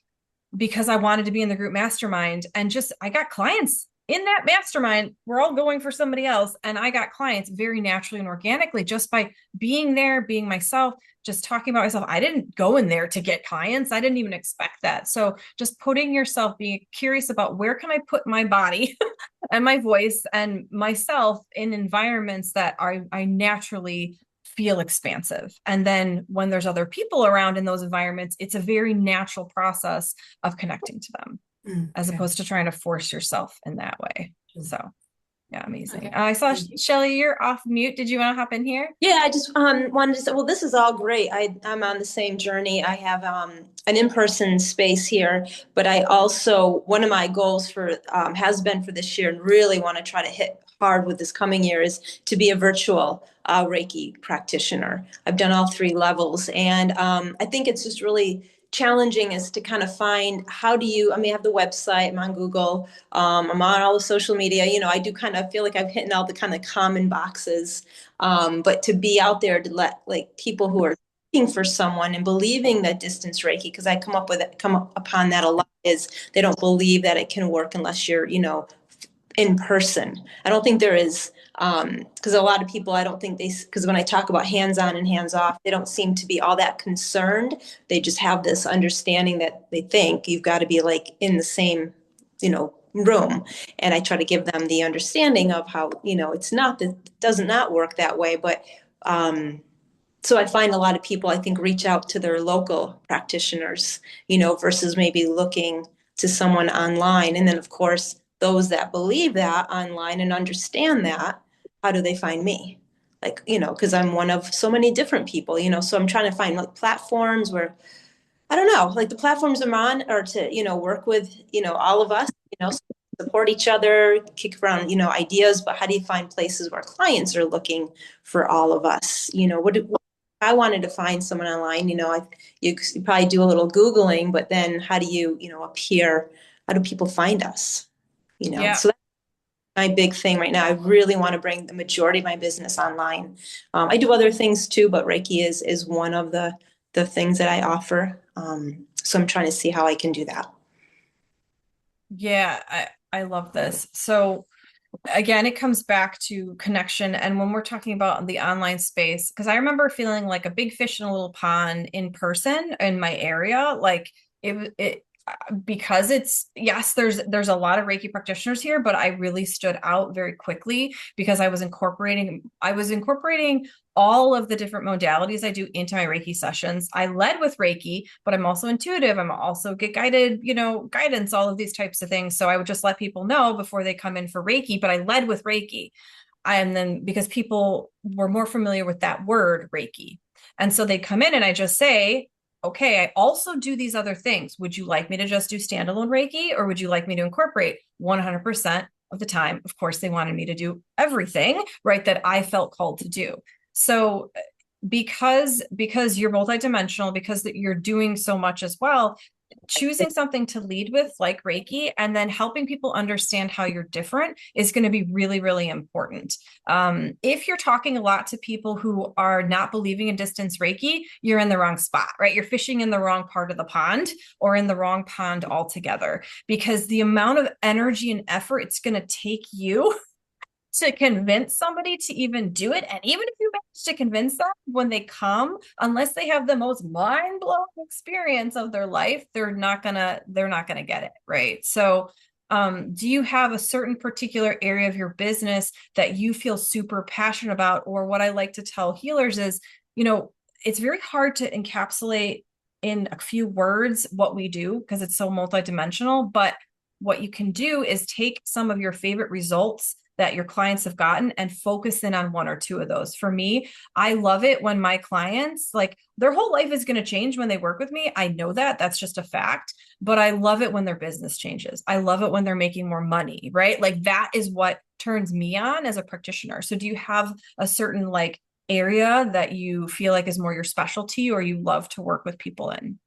because I wanted to be in the group mastermind, and just I got clients in that mastermind. We're all going for somebody else, and I got clients very naturally and organically just by being there, being myself, just talking about myself. I didn't go in there to get clients. I didn't even expect that. So just putting yourself, being curious about where can I put my body and my voice and myself in environments that I naturally feel expansive. And then when there's other people around in those environments, it's a very natural process of connecting to them, as opposed to trying to force yourself in that way. So yeah, amazing. Okay. I saw Shelly, you're off mute. Did you want to hop in here? Yeah, I just wanted to say, well, this is all great. I'm on the same journey. I have an in-person space here, but I also, one of my goals for has been for this year and really want to try to hit hard with this coming year is to be a virtual Reiki practitioner. I've done all 3 levels, and I think it's just really challenging is to kind of find how do you, I mean, I have the website, I'm on Google, I'm on all the social media, I do kind of feel like I've hit all the kind of common boxes. But to be out there to let like people who are looking for someone and believing that distance Reiki, because I come up upon that a lot, is they don't believe that it can work unless you're, in person. I don't think there is, because a lot of people, I don't think because when I talk about hands-on and hands-off, they don't seem to be all that concerned. They just have this understanding that they think you've got to be like in the same, room. And I try to give them the understanding of how, it's not that it does not work that way. But so I find a lot of people, I think, reach out to their local practitioners, versus maybe looking to someone online. And then, of course, those that believe that online and understand that, how do they find me? Like, because I'm one of so many different people, so I'm trying to find like platforms where, I don't know, like the platforms I'm on are to, work with, all of us, support each other, kick around, ideas, but how do you find places where clients are looking for all of us? What I wanted to find someone online, you probably do a little Googling, but then how do you, appear? How do people find us? Yeah. So that's my big thing right now. I really want to bring the majority of my business online. I do other things too, but Reiki is one of the things that I offer. So I'm trying to see how I can do that. Yeah, I love this. So again, it comes back to connection. And when we're talking about the online space, because I remember feeling like a big fish in a little pond in person in my area, like it because it's, yes, there's a lot of Reiki practitioners here, but I really stood out very quickly because I was incorporating all of the different modalities I do into my Reiki sessions. I led with Reiki, but I'm also intuitive. I'm also get guided, guidance, all of these types of things. So I would just let people know before they come in for Reiki, but I led with Reiki. And then because people were more familiar with that word Reiki. And so they come in and I just say, okay, I also do these other things. Would you like me to just do standalone Reiki, or would you like me to incorporate 100% of the time? Of course, they wanted me to do everything, right, that I felt called to do. So because you're multidimensional, because that you're doing so much as well, choosing something to lead with like Reiki and then helping people understand how you're different is going to be really, really important. If you're talking a lot to people who are not believing in distance Reiki, you're in the wrong spot, right? You're fishing in the wrong part of the pond or in the wrong pond altogether, because the amount of energy and effort it's going to take you to convince somebody to even do it. And even if you manage to convince them, when they come, unless they have the most mind-blowing experience of their life, they're not gonna get it, right? So do you have a certain particular area of your business that you feel super passionate about? Or what I like to tell healers is, it's very hard to encapsulate in a few words what we do because it's so multidimensional. But what you can do is take some of your favorite results that your clients have gotten and focus in on 1 or 2 of those. For me, I love it when my clients, like, their whole life is going to change when they work with me. I know that, that's just a fact, but I love it when their business changes. I love it when they're making more money, right? Like, that is what turns me on as a practitioner. So do you have a certain like area that you feel like is more your specialty or you love to work with people in?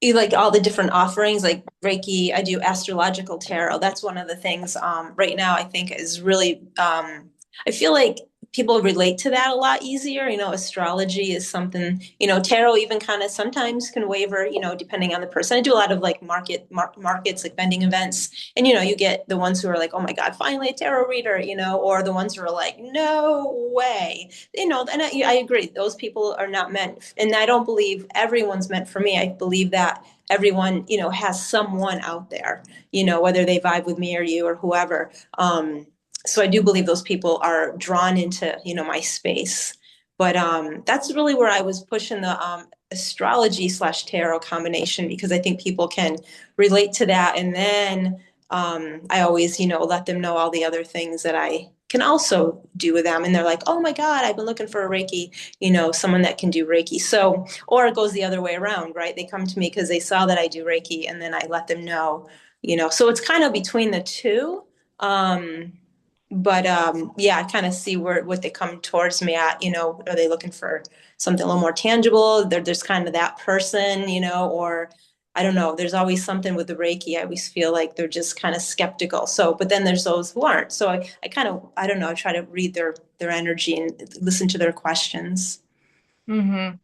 You like all the different offerings like Reiki. I do astrological tarot. That's one of the things right now I think is really I feel like people relate to that a lot easier. Astrology is something, tarot even kind of sometimes can waver, depending on the person. I do a lot of like markets, like vending events. And you get the ones who are like, oh my God, finally a tarot reader, or the ones who are like, no way. And I agree, those people are not meant, and I don't believe everyone's meant for me. I believe that everyone, has someone out there, whether they vibe with me or you or whoever. So I do believe those people are drawn into, my space. But that's really where I was pushing the astrology slash tarot combination, because I think people can relate to that. And then I always, let them know all the other things that I can also do with them. And they're like, oh my God, I've been looking for a Reiki, someone that can do Reiki. So, or it goes the other way around, right? They come to me because they saw that I do Reiki, and then I let them know, so it's kind of between the two. Um, but yeah, I kind of see what they come towards me at. Are they looking for something a little more tangible? There's kind of that person, or I don't know. There's always something with the Reiki. I always feel like they're just kind of skeptical. So, but then there's those who aren't. So I kind of, I don't know. I try to read their energy and listen to their questions. Mm-hmm.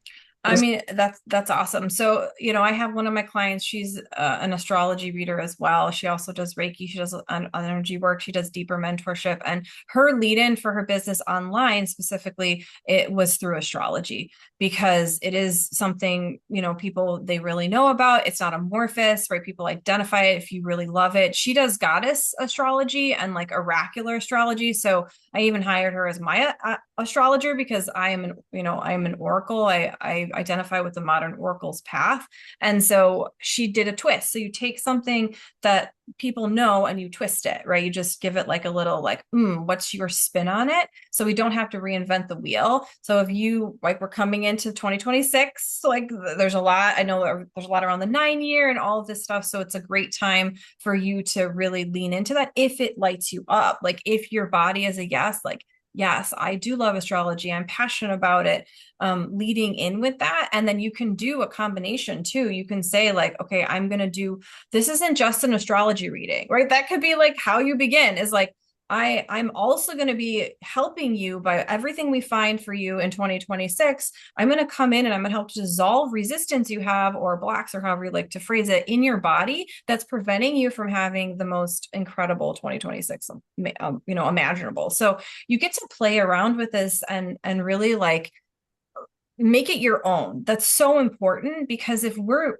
I mean, that's awesome. So, I have one of my clients, she's an astrology reader as well. She also does Reiki. She does energy work. She does deeper mentorship. And her lead in for her business online specifically, it was through astrology, because it is something, people, they really know about. It's not amorphous, right? People identify it if you really love it. She does goddess astrology and like oracular astrology. So I even hired her as my astrologer, because I am an oracle. I identify with the modern oracle's path. And so she did a twist. So you take something that people know and you twist it, right? You just give it like a little like, what's your spin on it? So we don't have to reinvent the wheel. So if you like, we're coming into 2026, like there's a lot, I know there's a lot around the 9 year and all of this stuff. So it's a great time for you to really lean into that if it lights you up. Like if your body is a yes, like, yes, I do love astrology, I'm passionate about it, leading in with that. And then you can do a combination too. You can say like, okay, I'm going to do, this isn't just an astrology reading, right? That could be like how you begin is like, I'm also going to be helping you by everything we find for you in 2026. I'm going to come in and I'm going to help dissolve resistance you have, or blocks, or however you like to phrase it, in your body that's preventing you from having the most incredible 2026, imaginable. So you get to play around with this and really like make it your own. That's so important, because if we're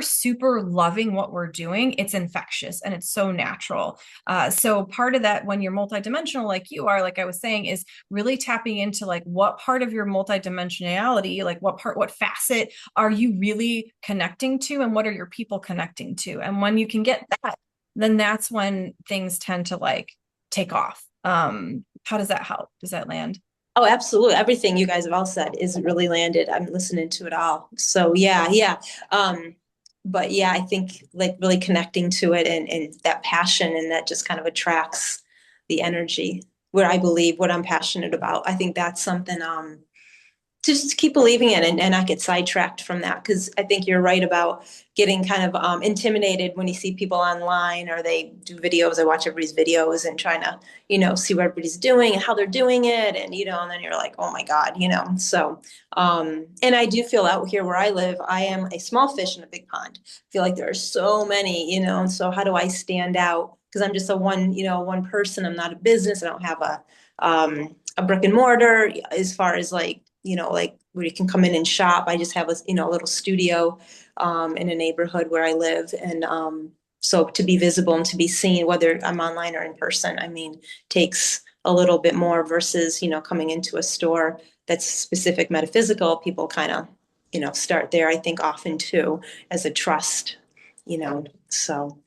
super loving what we're doing, it's infectious and it's so natural. So part of that, when you're multidimensional like you are, like I was saying, is really tapping into like what part of your multidimensionality, like what facet are you really connecting to, and what are your people connecting to? And when you can get that, then that's when things tend to like take off. How does that help? Does that land? Oh, absolutely. Everything you guys have all said is really landed. I'm listening to it all. So yeah, yeah. But yeah, I think like really connecting to it, and that passion, and that just kind of attracts the energy where I believe what I'm passionate about. I think that's something to just keep believing in, and not get sidetracked from that. Because I think you're right about getting kind of intimidated when you see people online, or they do videos. I watch everybody's videos and trying to, see what everybody's doing and how they're doing it. And, and then you're like, oh my God, so, and I do feel out here where I live, I am a small fish in a big pond. I feel like there are so many, and so how do I stand out? Because I'm just one person. I'm not a business. I don't have a brick and mortar as far as like, like where you can come in and shop. I just have a little studio in a neighborhood where I live. And so to be visible and to be seen, whether I'm online or in person, I mean, takes a little bit more versus, coming into a store that's specific metaphysical. People kind of, start there, I think, often too, as a trust, so.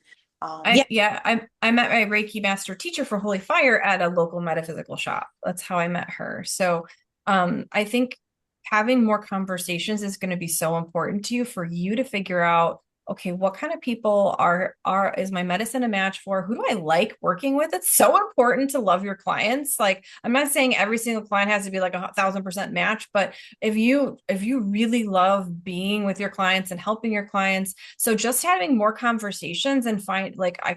Yeah. I met my Reiki master teacher for Holy Fire at a local metaphysical shop. That's how I met her. So I think having more conversations is going to be so important to you, for you to figure out okay, what kind of people is my medicine a match for? Who do I like working with? It's so important to love your clients. Like, I'm not saying every single client has to be like 1,000% match, but if you really love being with your clients and helping your clients, so just having more conversations and find, like, I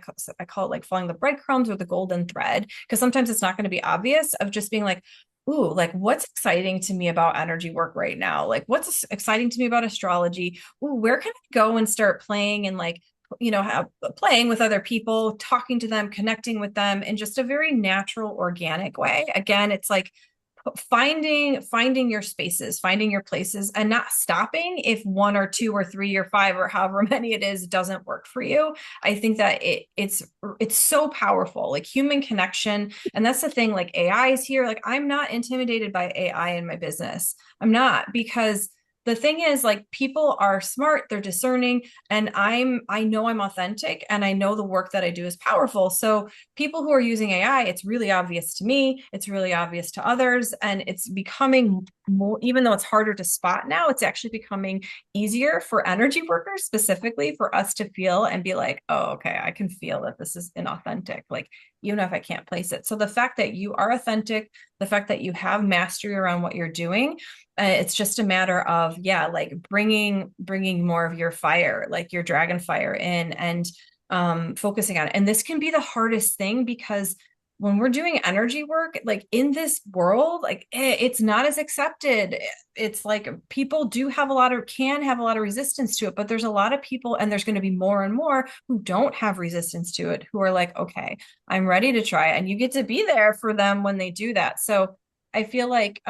call it like following the breadcrumbs or the golden thread, because sometimes it's not going to be obvious, of just being like, ooh, like what's exciting to me about energy work right now? Like what's exciting to me about astrology? Ooh, where can I go and start playing and like, have playing with other people, talking to them, connecting with them in just a very natural, organic way. Again, it's like finding your spaces, finding your places, and not stopping if one or two or three or five or however many it is doesn't work for you. I think that it's so powerful, like human connection. And that's the thing, like AI is here. Like I'm not intimidated by AI in my business. I'm not, because the thing is, like, people are smart, they're discerning, and I know I'm authentic, and I know the work that I do is powerful. So people who are using AI, it's really obvious to me, it's really obvious to others, and it's becoming more, even though it's harder to spot now, it's actually becoming easier for energy workers specifically, for us to feel and be like, oh, okay, I can feel that this is inauthentic, like even if I can't place it. So the fact that you are authentic, the fact that you have mastery around what you're doing, it's just a matter of, yeah, like bringing more of your fire, like your dragon fire in, and focusing on it. And this can be the hardest thing, because when we're doing energy work, like in this world, like it's not as accepted. It's like people can have a lot of resistance to it, but there's a lot of people, and there's going to be more and more who don't have resistance to it, who are like, okay, I'm ready to try it. And you get to be there for them when they do that. So I feel like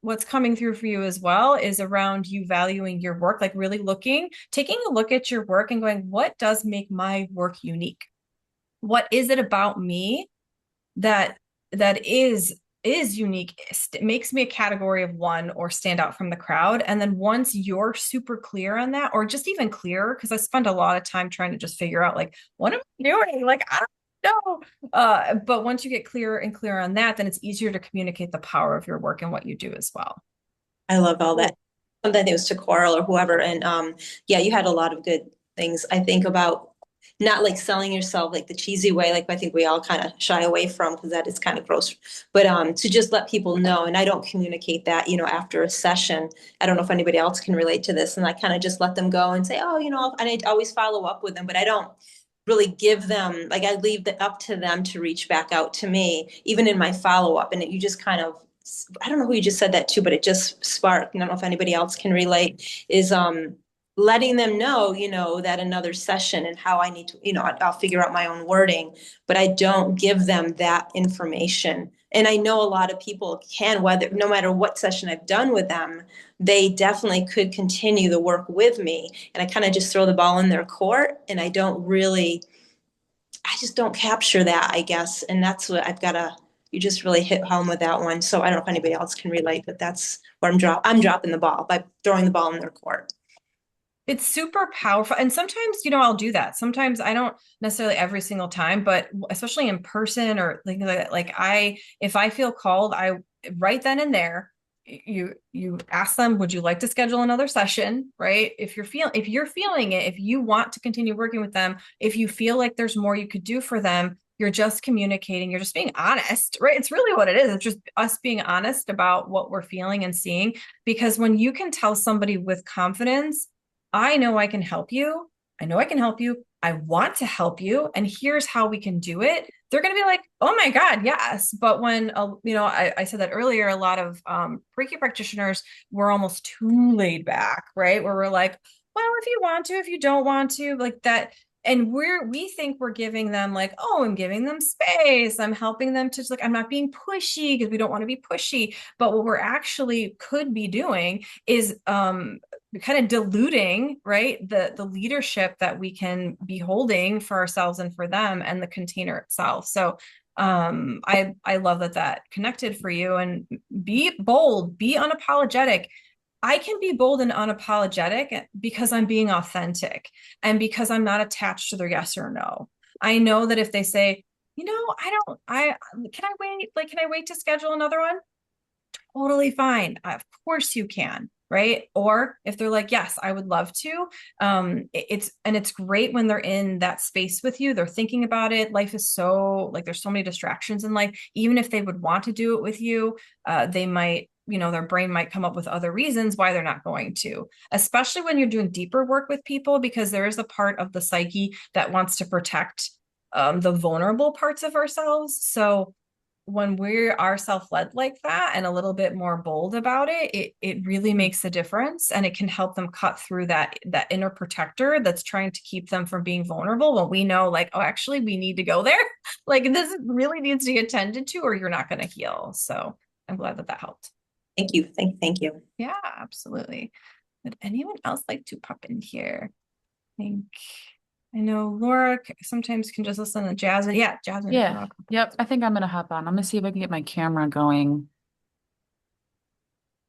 what's coming through for you as well is around you valuing your work, like really taking a look at your work and going, what does make my work unique? What is it about me that that is unique, makes me a category of one or stand out from the crowd? And then once you're super clear on that, or just even clearer, because I spend a lot of time trying to just figure out, like, what am I doing? Like, I don't know. But once you get clearer and clearer on that, then it's easier to communicate the power of your work and what you do as well. I love all that. Sometimes it was to Coral or whoever. And yeah, you had a lot of good things. I think about not like selling yourself like the cheesy way, like I think we all kind of shy away from, because that is kind of gross. But to just let people know, and I don't communicate that, after a session. I don't know if anybody else can relate to this. And I kind of just let them go and say, oh, and I always follow up with them, but I don't really give them, like, I leave it up to them to reach back out to me, even in my follow up. And you just kind of, I don't know who you just said that to, but it just sparked. I don't know if anybody else can relate, is letting them know, that another session and how I need to, I'll figure out my own wording, but I don't give them that information. And I know a lot of people can, whether, no matter what session I've done with them, they definitely could continue the work with me. And I kind of just throw the ball in their court, and I just don't capture that, I guess. And that's what you just really hit home with that one. So I don't know if anybody else can relate, but that's where I'm dropping the ball by throwing the ball in their court. It's super powerful. And sometimes, I'll do that. Sometimes I don't necessarily every single time, but especially in person or like if I feel called, I right then and there, you ask them, would you like to schedule another session, right? If you're feeling it, if you want to continue working with them, if you feel like there's more you could do for them, you're just communicating, you're just being honest, right? It's really what it is. It's just us being honest about what we're feeling and seeing. Because when you can tell somebody with confidence, I know I can help you. I know I can help you. I want to help you. And here's how we can do it. They're going to be like, oh my God, yes. But when, I said that earlier, a lot of Reiki practitioners were almost too laid back, right? Where we're like, well, if you want to, if you don't want to, like that. And we think we're giving them, like, oh, I'm giving them space. I'm helping them to, like, I'm not being pushy, because we don't want to be pushy. But what we're actually could be doing is kind of diluting, right, the leadership that we can be holding for ourselves and for them, and the container itself. So I love that connected for you. And be bold, be unapologetic. I can be bold and unapologetic because I'm being authentic, and because I'm not attached to their yes or no. I know that if they say, I can I wait? Like, can I wait to schedule another one? Totally fine. Of course you can. right? Or if they're like, yes, I would love to. It's great when they're in that space with you. They're thinking about it. Life is so like there's so many distractions in life. Even if they would want to do it with you, they might, their brain might come up with other reasons why they're not going to, especially when you're doing deeper work with people, because there is a part of the psyche that wants to protect the vulnerable parts of ourselves. So when we are self-led like that and a little bit more bold about it, it really makes a difference, and it can help them cut through that inner protector that's trying to keep them from being vulnerable when we know like, oh, actually we need to go there. Like this really needs to get tended to or you're not going to heal. So I'm glad that helped. Thank you. Thank you. Yeah, absolutely. Would anyone else like to pop in here? I know Laura sometimes can just listen to Jasmine. Yeah, Jasmine. Yeah. Yep. I think I'm gonna hop on. I'm gonna see if I can get my camera going.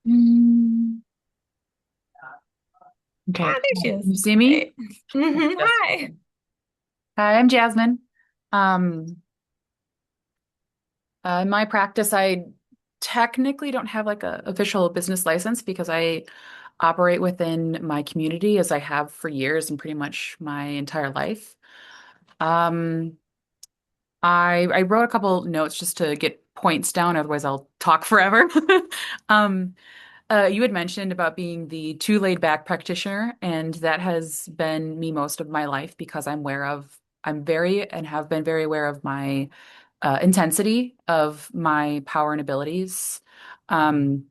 Mm. Okay. Ah, there she is. You see me? Yes. Hi. Hi, I'm Jasmine. In my practice, I technically don't have like a official business license because I operate within my community as I have for years and pretty much my entire life. Um, I wrote a couple notes just to get points down, otherwise I'll talk forever. Um, you had mentioned about being the too laid back practitioner, and that has been me most of my life because I'm very and have been very aware of my intensity of my power and abilities. Um,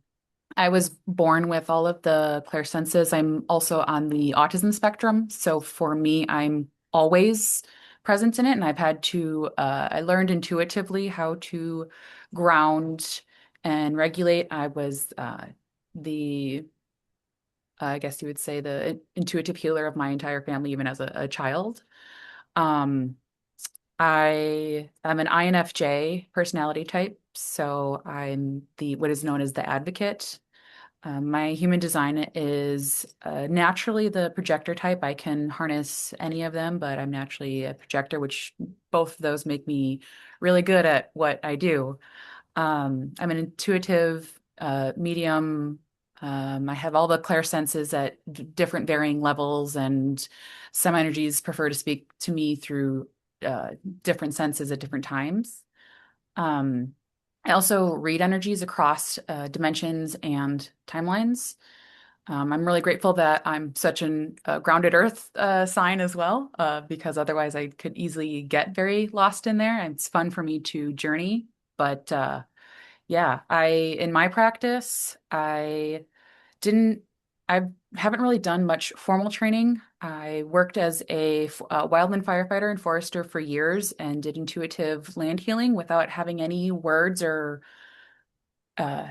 I was born with all of the clairsenses. I'm also on the autism spectrum. So for me, I'm always present in it. And I learned intuitively how to ground and regulate. I was the, I guess you would say, the intuitive healer of my entire family, even as a child. Um, I am an INFJ personality type. So I'm the what is known as the advocate. My human design is naturally the projector type. I can harness any of them, but I'm naturally a projector, which both of those make me really good at what I do. I'm an intuitive medium. I have all the clair senses at different varying levels, and some energies prefer to speak to me through uh, different senses at different times. Um, I also read energies across dimensions and timelines. I'm really grateful that I'm such an grounded earth sign as well, because otherwise I could easily get very lost in there. And it's fun for me to journey. But yeah, in my practice, didn't, I haven't really done much formal training. I worked as a wildland firefighter and forester for years and did intuitive land healing without having any words or uh,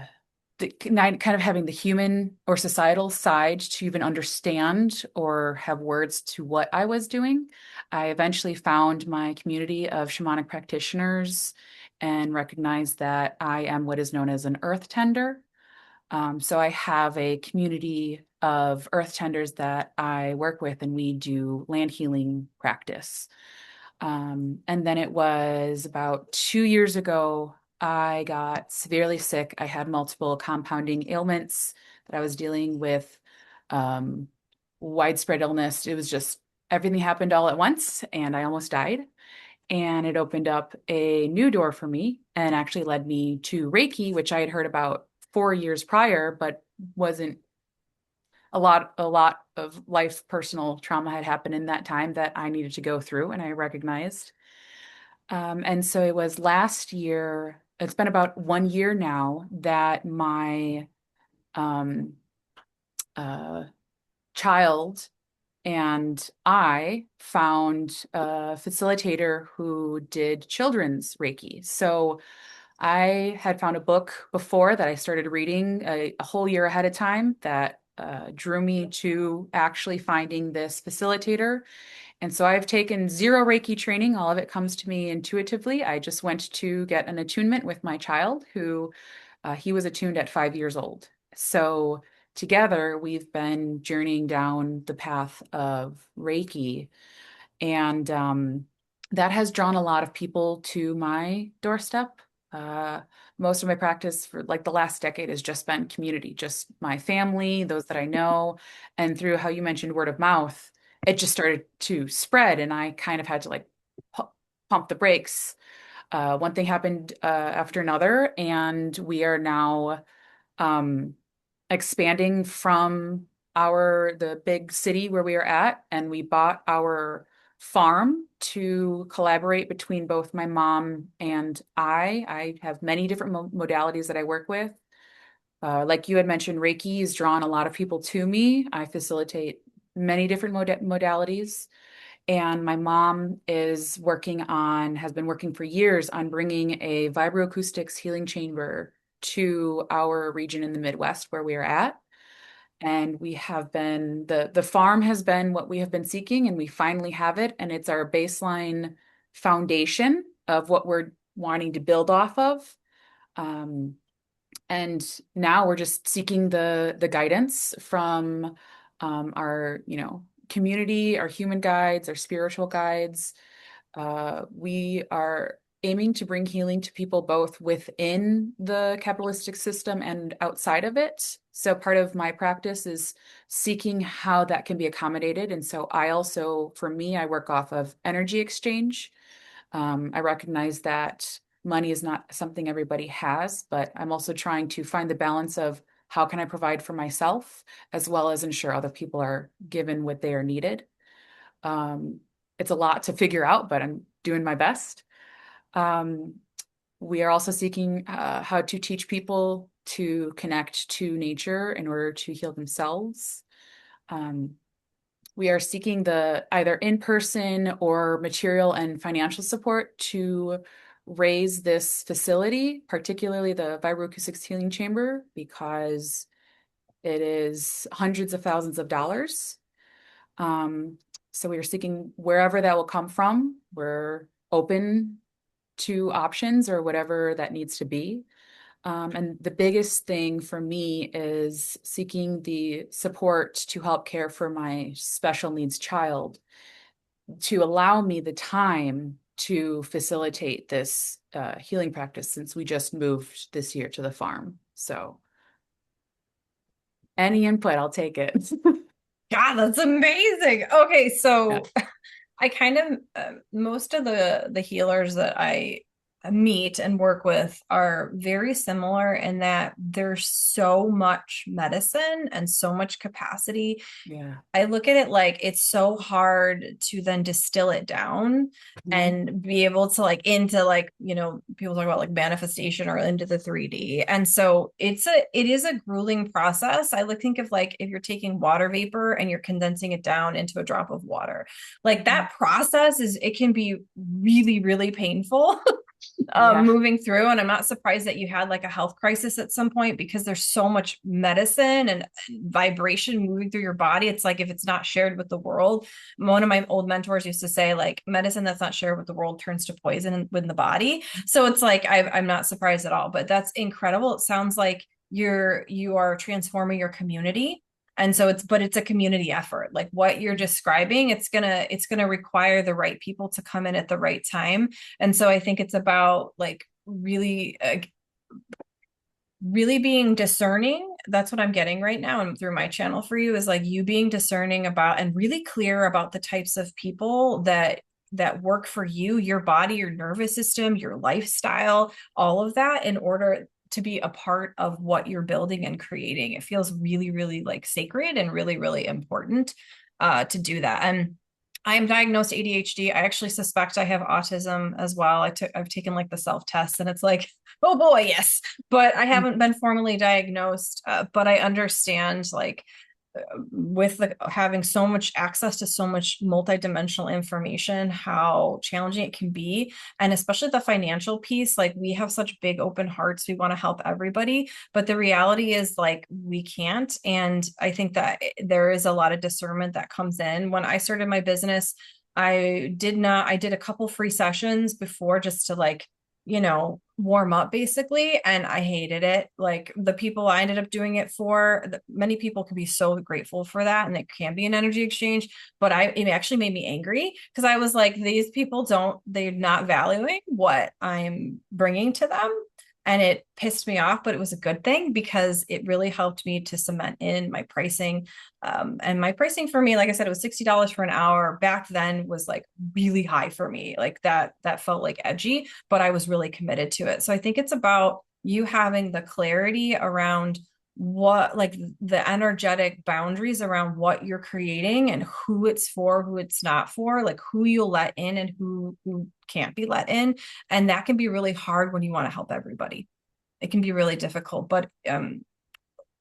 kind of having the human or societal side to even understand or have words to what I was doing. I eventually found my community of shamanic practitioners and recognized that I am what is known as an earth tender. So I have a community of earth tenders that I work with, and we do land healing practice. And then it was about 2 years ago, I got severely sick. I had multiple compounding ailments that I was dealing with, um, widespread illness. It was just everything happened all at once, and I almost died. And it opened up a new door for me and actually led me to Reiki, which I had heard about 4 years prior, but wasn't a lot of life personal trauma had happened in that time that I needed to go through, and I recognized. And so it was last year, it's been about 1 year now that my um, uh, child and I found a facilitator who did children's Reiki. So I had found a book before that I started reading a whole year ahead of time that drew me to actually finding this facilitator. And so I've taken zero Reiki training. All of it comes to me intuitively. I just went to get an attunement with my child, who he was attuned at 5 years old. So together we've been journeying down the path of Reiki. And that has drawn a lot of people to my doorstep. Most of my practice for like the last decade has just been community, just my family, those that I know. And through how you mentioned word of mouth, it just started to spread. And I kind of had to like pump the brakes. One thing happened after another, and we are now um, expanding from the big city where we are at, and we bought our farm to collaborate between both my mom and I. I have many different modalities that I work with. Like you had mentioned, Reiki has drawn a lot of people to me. I facilitate many different modalities. And my mom has been working for years on bringing a vibroacoustics healing chamber to our region in the Midwest where we are at. And we have been, the farm has been what we have been seeking, and we finally have it. And it's our baseline foundation of what we're wanting to build off of. And now we're just seeking the guidance from our, community, our human guides, our spiritual guides. We are aiming to bring healing to people both within the capitalistic system and outside of it. So part of my practice is seeking how that can be accommodated. And so for me, I work off of energy exchange. I recognize that money is not something everybody has, but I'm also trying to find the balance of how can I provide for myself as well as ensure other people are given what they are needed. It's a lot to figure out, but I'm doing my best. We are also seeking how to teach people to connect to nature in order to heal themselves. We are seeking the either in-person or material and financial support to raise this facility, particularly the vibroacoustics healing chamber, because it is hundreds of thousands of dollars. So we are seeking wherever that will come from. We're open to options or whatever that needs to be. And the biggest thing for me is seeking the support to help care for my special needs child, to allow me the time to facilitate this healing practice since we just moved this year to the farm. So any input, I'll take it. God, that's amazing. Okay, Yeah. so I kind of most of the healers that I meet and work with are very similar in that there's so much medicine and so much capacity. Yeah. I look at it like it's so hard to then distill it down and be able to like into like, people talk about like manifestation or into the 3D. And so it is a grueling process. I like think of like if you're taking water vapor and you're condensing it down into a drop of water. Like that process it can be really, really painful. Yeah. Moving through. And I'm not surprised that you had like a health crisis at some point because there's so much medicine and vibration moving through your body. It's like if it's not shared with the world, one of my old mentors used to say, like, medicine that's not shared with the world turns to poison within the body. So it's like I'm not surprised at all. But that's incredible. It sounds like you are transforming your community. And so it's a community effort. Like what you're describing, it's gonna require the right people to come in at the right time. And so I think it's about like really being discerning. That's what I'm getting right now and through my channel for you is like you being discerning about and really clear about the types of people that work for you, your body, your nervous system, your lifestyle, all of that in order to be a part of what you're building and creating. It feels really, really like sacred and really, really important to do that. And I am diagnosed ADHD. I actually suspect I have autism as well. I've taken like the self-test and it's like, oh boy, yes. But I haven't been formally diagnosed. But I understand like with having so much access to so much multidimensional information, how challenging it can be. And especially the financial piece, like we have such big open hearts. We want to help everybody, but the reality is like we can't. And I think that there is a lot of discernment that comes in. When I started my business, I did a couple free sessions before just to like, warm up basically. And I hated it. Like the people I ended up doing it for, many people can be so grateful for that. And it can be an energy exchange, but it actually made me angry because I was like, they're not valuing what I'm bringing to them. and it pissed me off, but it was a good thing because it really helped me to cement in my pricing. And my pricing for me, like I said, it was $60 for an hour. Back then was like really high for me. Like that felt like edgy, but I was really committed to it. So I think it's about you having the clarity around what, like the energetic boundaries around what you're creating and who it's for, who it's not for, like who you'll let in and who can't be let in. And that can be really hard when you want to help everybody. It can be really difficult, but when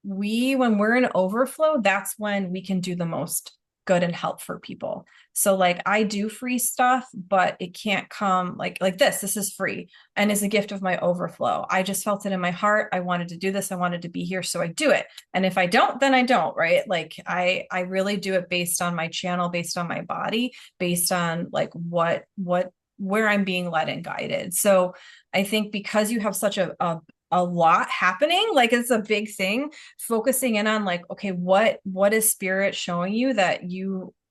we're in overflow, that's when we can do the most good and help for people. So like I do free stuff, but it can't come like this is free and is a gift of my overflow. I just felt it in my heart. I wanted to do this. I wanted to be here. So I do it. And if I don't, then I don't, right? Like I really do it based on my channel, based on my body, based on like where I'm being led and guided. So I think because you have such a lot happening, like it's a big thing, focusing in on like, okay, what is spirit showing you that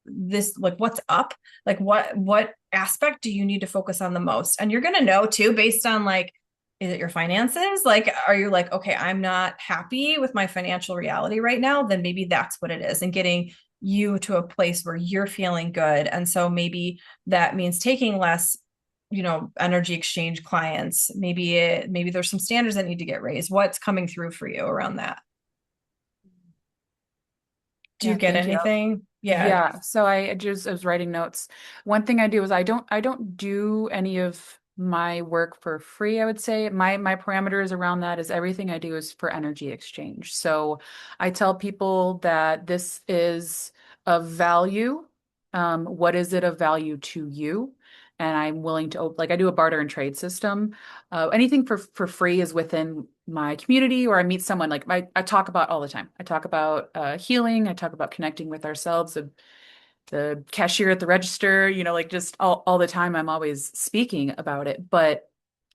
this, like what's up, like what aspect do you need to focus on the most? And you're going to know too based on like, is it your finances? Like are you like, okay, I'm not happy with my financial reality right now, then maybe that's what it is, and getting you to a place where you're feeling good. And so maybe that means taking less energy exchange clients. Maybe there's some standards that need to get raised. What's coming through for you around that? Do you Yeah, get thank you. anything? Yeah. Yeah, so I was writing notes. One thing I do is I don't do any of my work for free, I would say. My parameters around that is everything I do is for energy exchange. So I tell people that this is of value. What is it of value to you? And I'm willing to like I do a barter and trade system. Anything for free is within my community, or I meet someone like I talk about all the time. I talk about healing. I talk about connecting with ourselves. The cashier at the register, like just all the time. I'm always speaking about it, but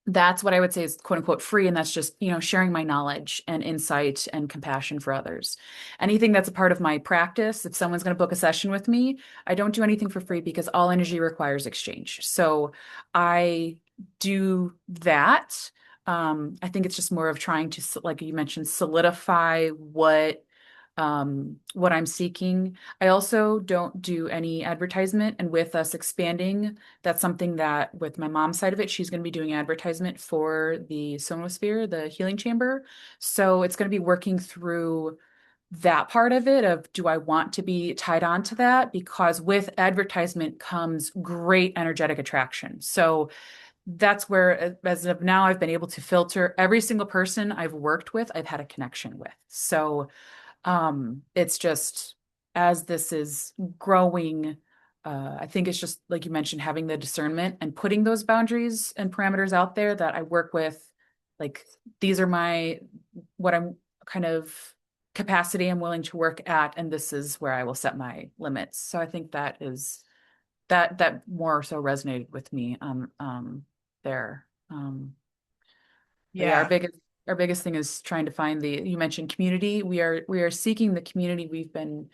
that's what I would say is quote unquote free. And that's just, sharing my knowledge and insight and compassion for others. Anything that's a part of my practice, if someone's going to book a session with me, I don't do anything for free because all energy requires exchange. So I do that. I think it's just more of trying to, like you mentioned, solidify what I'm seeking. I also don't do any advertisement. And with us expanding, that's something that with my mom's side of it, she's going to be doing advertisement for the Sonosphere, the healing chamber. So it's going to be working through that part of it of do I want to be tied on to that? Because with advertisement comes great energetic attraction. So that's where, as of now, I've been able to filter every single person I've worked with, I've had a connection with. So it's just as this is growing, I think it's just like you mentioned, having the discernment and putting those boundaries and parameters out there that I work with. Like these are what I'm kind of capacity I'm willing to work at, and this is where I will set my limits. So I think that more so resonated with me there. But yeah, Yeah. our biggest thing is trying to find you mentioned community. We are seeking the community. We've been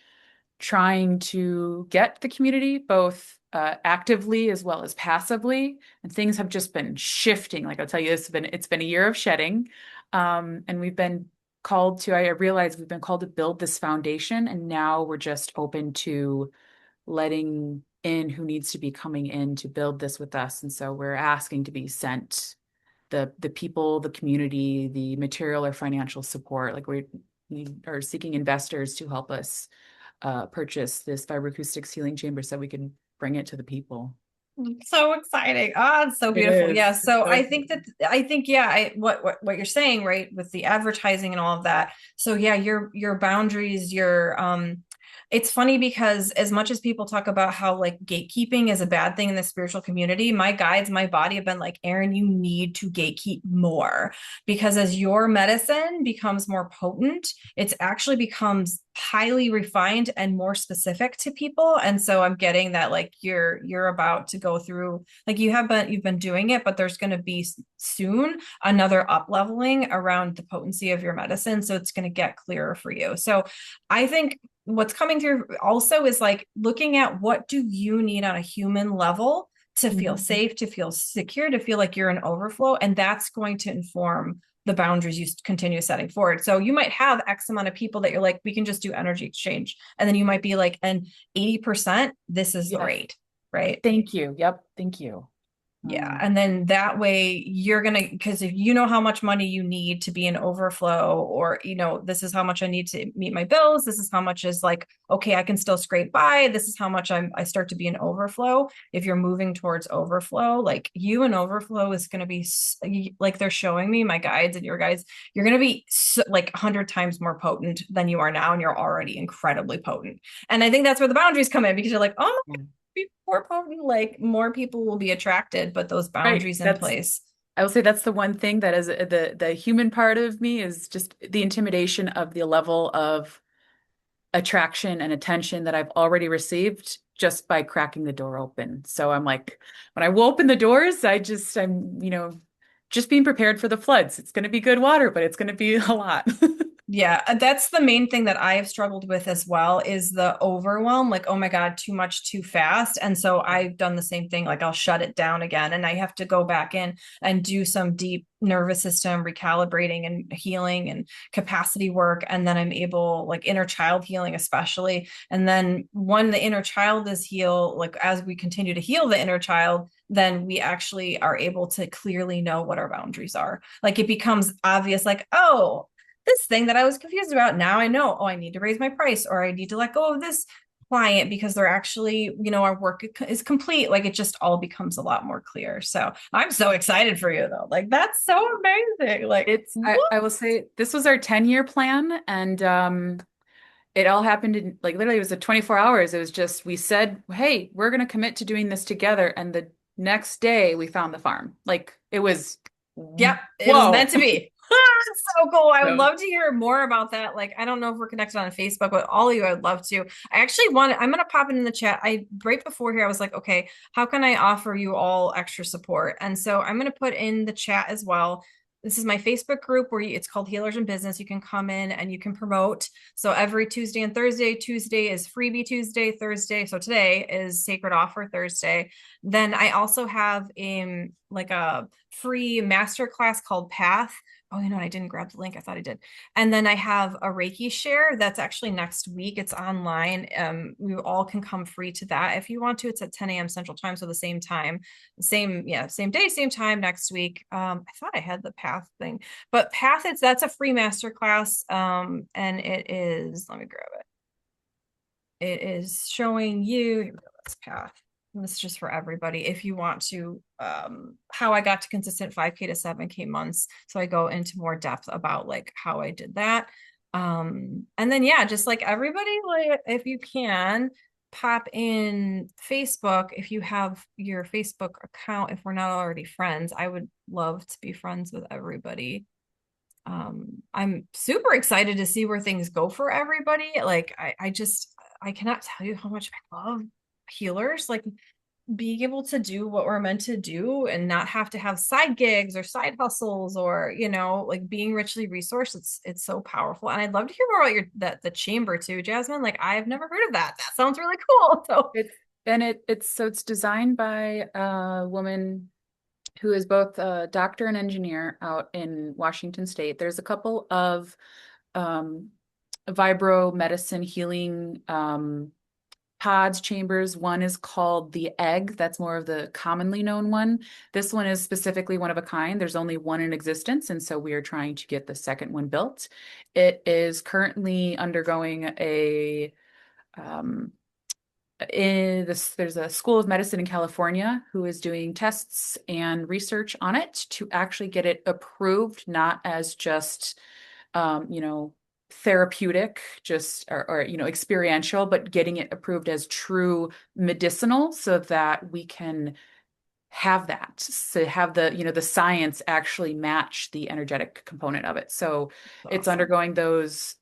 trying to get the community both actively as well as passively, and things have just been shifting. Like I'll tell you, it's been a year of shedding, and we've been called to. I realize we've been called to build this foundation, and now we're just open to letting in who needs to be coming in to build this with us. And so we're asking to be sent the people, the community, the material or financial support. Like we are seeking investors to help us purchase this vibroacoustics healing chamber so we can bring it to the people. So exciting. Oh, it's so It beautiful. is. Yeah. It's So so I think, yeah, what you're saying, right, with the advertising and all of that. So yeah, your boundaries, it's funny because as much as people talk about how like gatekeeping is a bad thing in the spiritual community, my guides, my body have been like, Erin, you need to gatekeep more, because as your medicine becomes more potent, it's actually becomes highly refined and more specific to people. And so I'm getting that like you're about to go through, like you've been doing it, but there's going to be soon another up leveling around the potency of your medicine. So it's going to get clearer for you. So I think what's coming through also is like looking at what do you need on a human level to feel safe, to feel secure, to feel like you're in overflow. And that's going to inform the boundaries you continue setting forward. So you might have X amount of people that you're like, we can just do energy exchange. And then you might be like, and 80%, this is great, right? Thank you. Yep. Thank you. Yeah. And then that way you're going to, because if you know how much money you need to be in overflow, or, this is how much I need to meet my bills. This is how much is like, okay, I can still scrape by. This is how much I start to be in overflow. If you're moving towards overflow, like you and overflow is going to be like, they're showing me my guides and your guides, you're going to be like 100 times more potent than you are now. And you're already incredibly potent. And I think that's where the boundaries come in, because you're like, oh my God, be more potent, like more people will be attracted, but those boundaries in place. I will say that's the one thing that is the human part of me, is just the intimidation of the level of attraction and attention that I've already received just by cracking the door open. So I'm like, when I will open the doors, I'm just being prepared for the floods. It's going to be good water, but it's going to be a lot. Yeah, that's the main thing that I have struggled with as well, is the overwhelm, like, oh my God, too much too fast. And so I've done the same thing, like I'll shut it down again, and I have to go back in and do some deep nervous system recalibrating and healing and capacity work. And then I'm able, like inner child healing, especially. And then when the inner child is healed, like as we continue to heal the inner child, then we actually are able to clearly know what our boundaries are. Like it becomes obvious, like, oh, this thing that I was confused about, now I know, oh, I need to raise my price, or I need to let go of this client because they're actually, our work is complete. Like it just all becomes a lot more clear. So I'm so excited for you though. Like that's so amazing. Like I will say this was our 10-year plan, and it all happened in like literally it was a 24 hours. It was just, we said, hey, we're going to commit to doing this together. And the next day we found the farm. Like it was, yep, it was meant to be. So cool. I would love to hear more about that. Like, I don't know if we're connected on Facebook, but all of you, I'd love to. I actually I'm going to pop it in the chat. Right before here, I was like, okay, how can I offer you all extra support? And so I'm going to put in the chat as well. This is my Facebook group where it's called Healers in Business. You can come in and you can promote. So every Tuesday and Thursday, Tuesday is freebie Tuesday, Thursday. So today is Sacred Offer Thursday. Then I also have like a free masterclass called Path. Oh, I didn't grab the link. I thought I did. And then I have a Reiki Share that's actually next week. It's online. We all can come free to that if you want to. It's at 10 a.m. Central Time, so the same time, same day, same time next week. I thought I had the Path thing, but Path that's a free masterclass. And it is. Let me grab it. It is showing you. Here we go. That's Path. This is just for everybody. If you want to, how I got to consistent 5K to 7K months. So I go into more depth about like how I did that. And then, yeah, just like everybody, like if you can pop in Facebook, if you have your Facebook account, if we're not already friends, I would love to be friends with everybody. I'm super excited to see where things go for everybody. Like I cannot tell you how much I love healers, like being able to do what we're meant to do and not have to have side gigs or side hustles, or like being richly resourced. It's so powerful. And I'd love to hear more about the chamber too, Jasmine. Like I've never heard of that. That sounds really cool. So it's designed by a woman who is both a doctor and engineer out in Washington State. There's a couple of vibro medicine healing pods, chambers. One is called the Egg. That's more of the commonly known one. This one is specifically one of a kind. There's only one in existence, and so we are trying to get the second one built. It is currently undergoing there's a school of medicine in California who is doing tests and research on it to actually get it approved, not as just therapeutic, just or experiential, but getting it approved as true medicinal, so that we can have that, so have the science actually match the energetic component of it. So it's undergoing those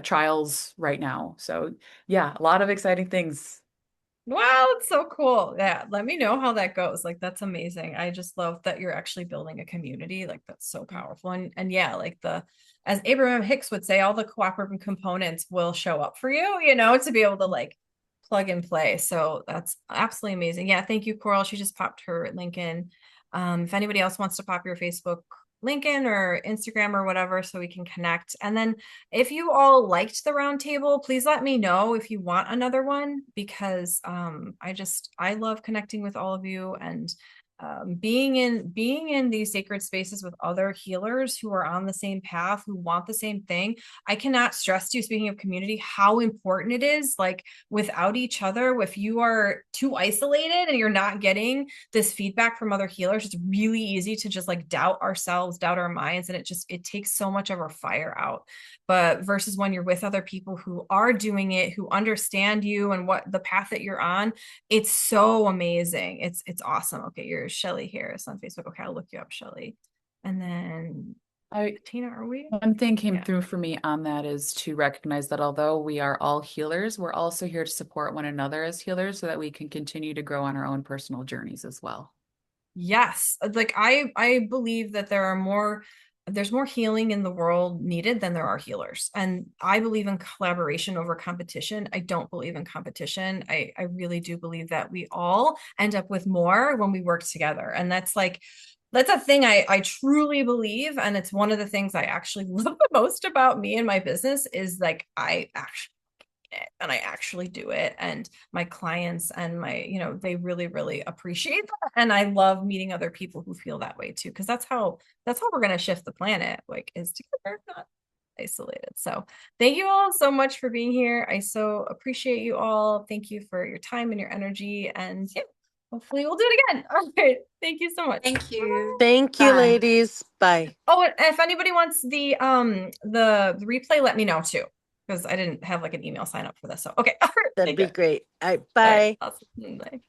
trials right now. So yeah, a lot of exciting things. Wow, it's so cool. Yeah, let me know how that goes. Like that's amazing. I just love that you're actually building a community. Like that's so powerful. And yeah, like as Abraham Hicks would say, all the cooperative components will show up for you, to be able to like plug and play. So that's absolutely amazing. Yeah, thank you, Coral. She just popped her link in. If anybody else wants to pop your Facebook LinkedIn or Instagram or whatever so we can connect. And then if you all liked the roundtable, please let me know if you want another one, because I love connecting with all of you, and being in these sacred spaces with other healers who are on the same path, who want the same thing. I cannot stress to you, speaking of community, how important it is. Like, without each other, if you are too isolated and you're not getting this feedback from other healers, it's really easy to just like doubt ourselves, doubt our minds, and it takes so much of our fire out. But versus when you're with other people who are doing it, who understand you and what the path that you're on, it's so amazing. It's awesome. Okay, you're Shelly Harris on Facebook. Okay, I'll look you up, Shelly. And then Tina, are we? One thing came through for me on that is to recognize that although we are all healers, we're also here to support one another as healers so that we can continue to grow on our own personal journeys as well. Yes, like I believe that there's more healing in the world needed than there are healers. And I believe in collaboration over competition. I don't believe in competition. I really do believe that we all end up with more when we work together. And that's a thing I truly believe. And it's one of the things I actually love the most about me and my business is like, I actually it and I actually do it. And my clients and they really, really appreciate that. And I love meeting other people who feel that way too, because that's how we're going to shift the planet, like, is together, not isolated. So thank you all so much for being here. I so appreciate you all. Thank you for your time and your energy. And yeah, hopefully we'll do it again. All right. Thank you so much. Thank you. Thank you, Bye. ladies. Bye. Oh, and if anybody wants the replay, let me know too, because I didn't have like an email sign up for this. So okay. That'd be great. All right, All right, bye. awesome. Bye.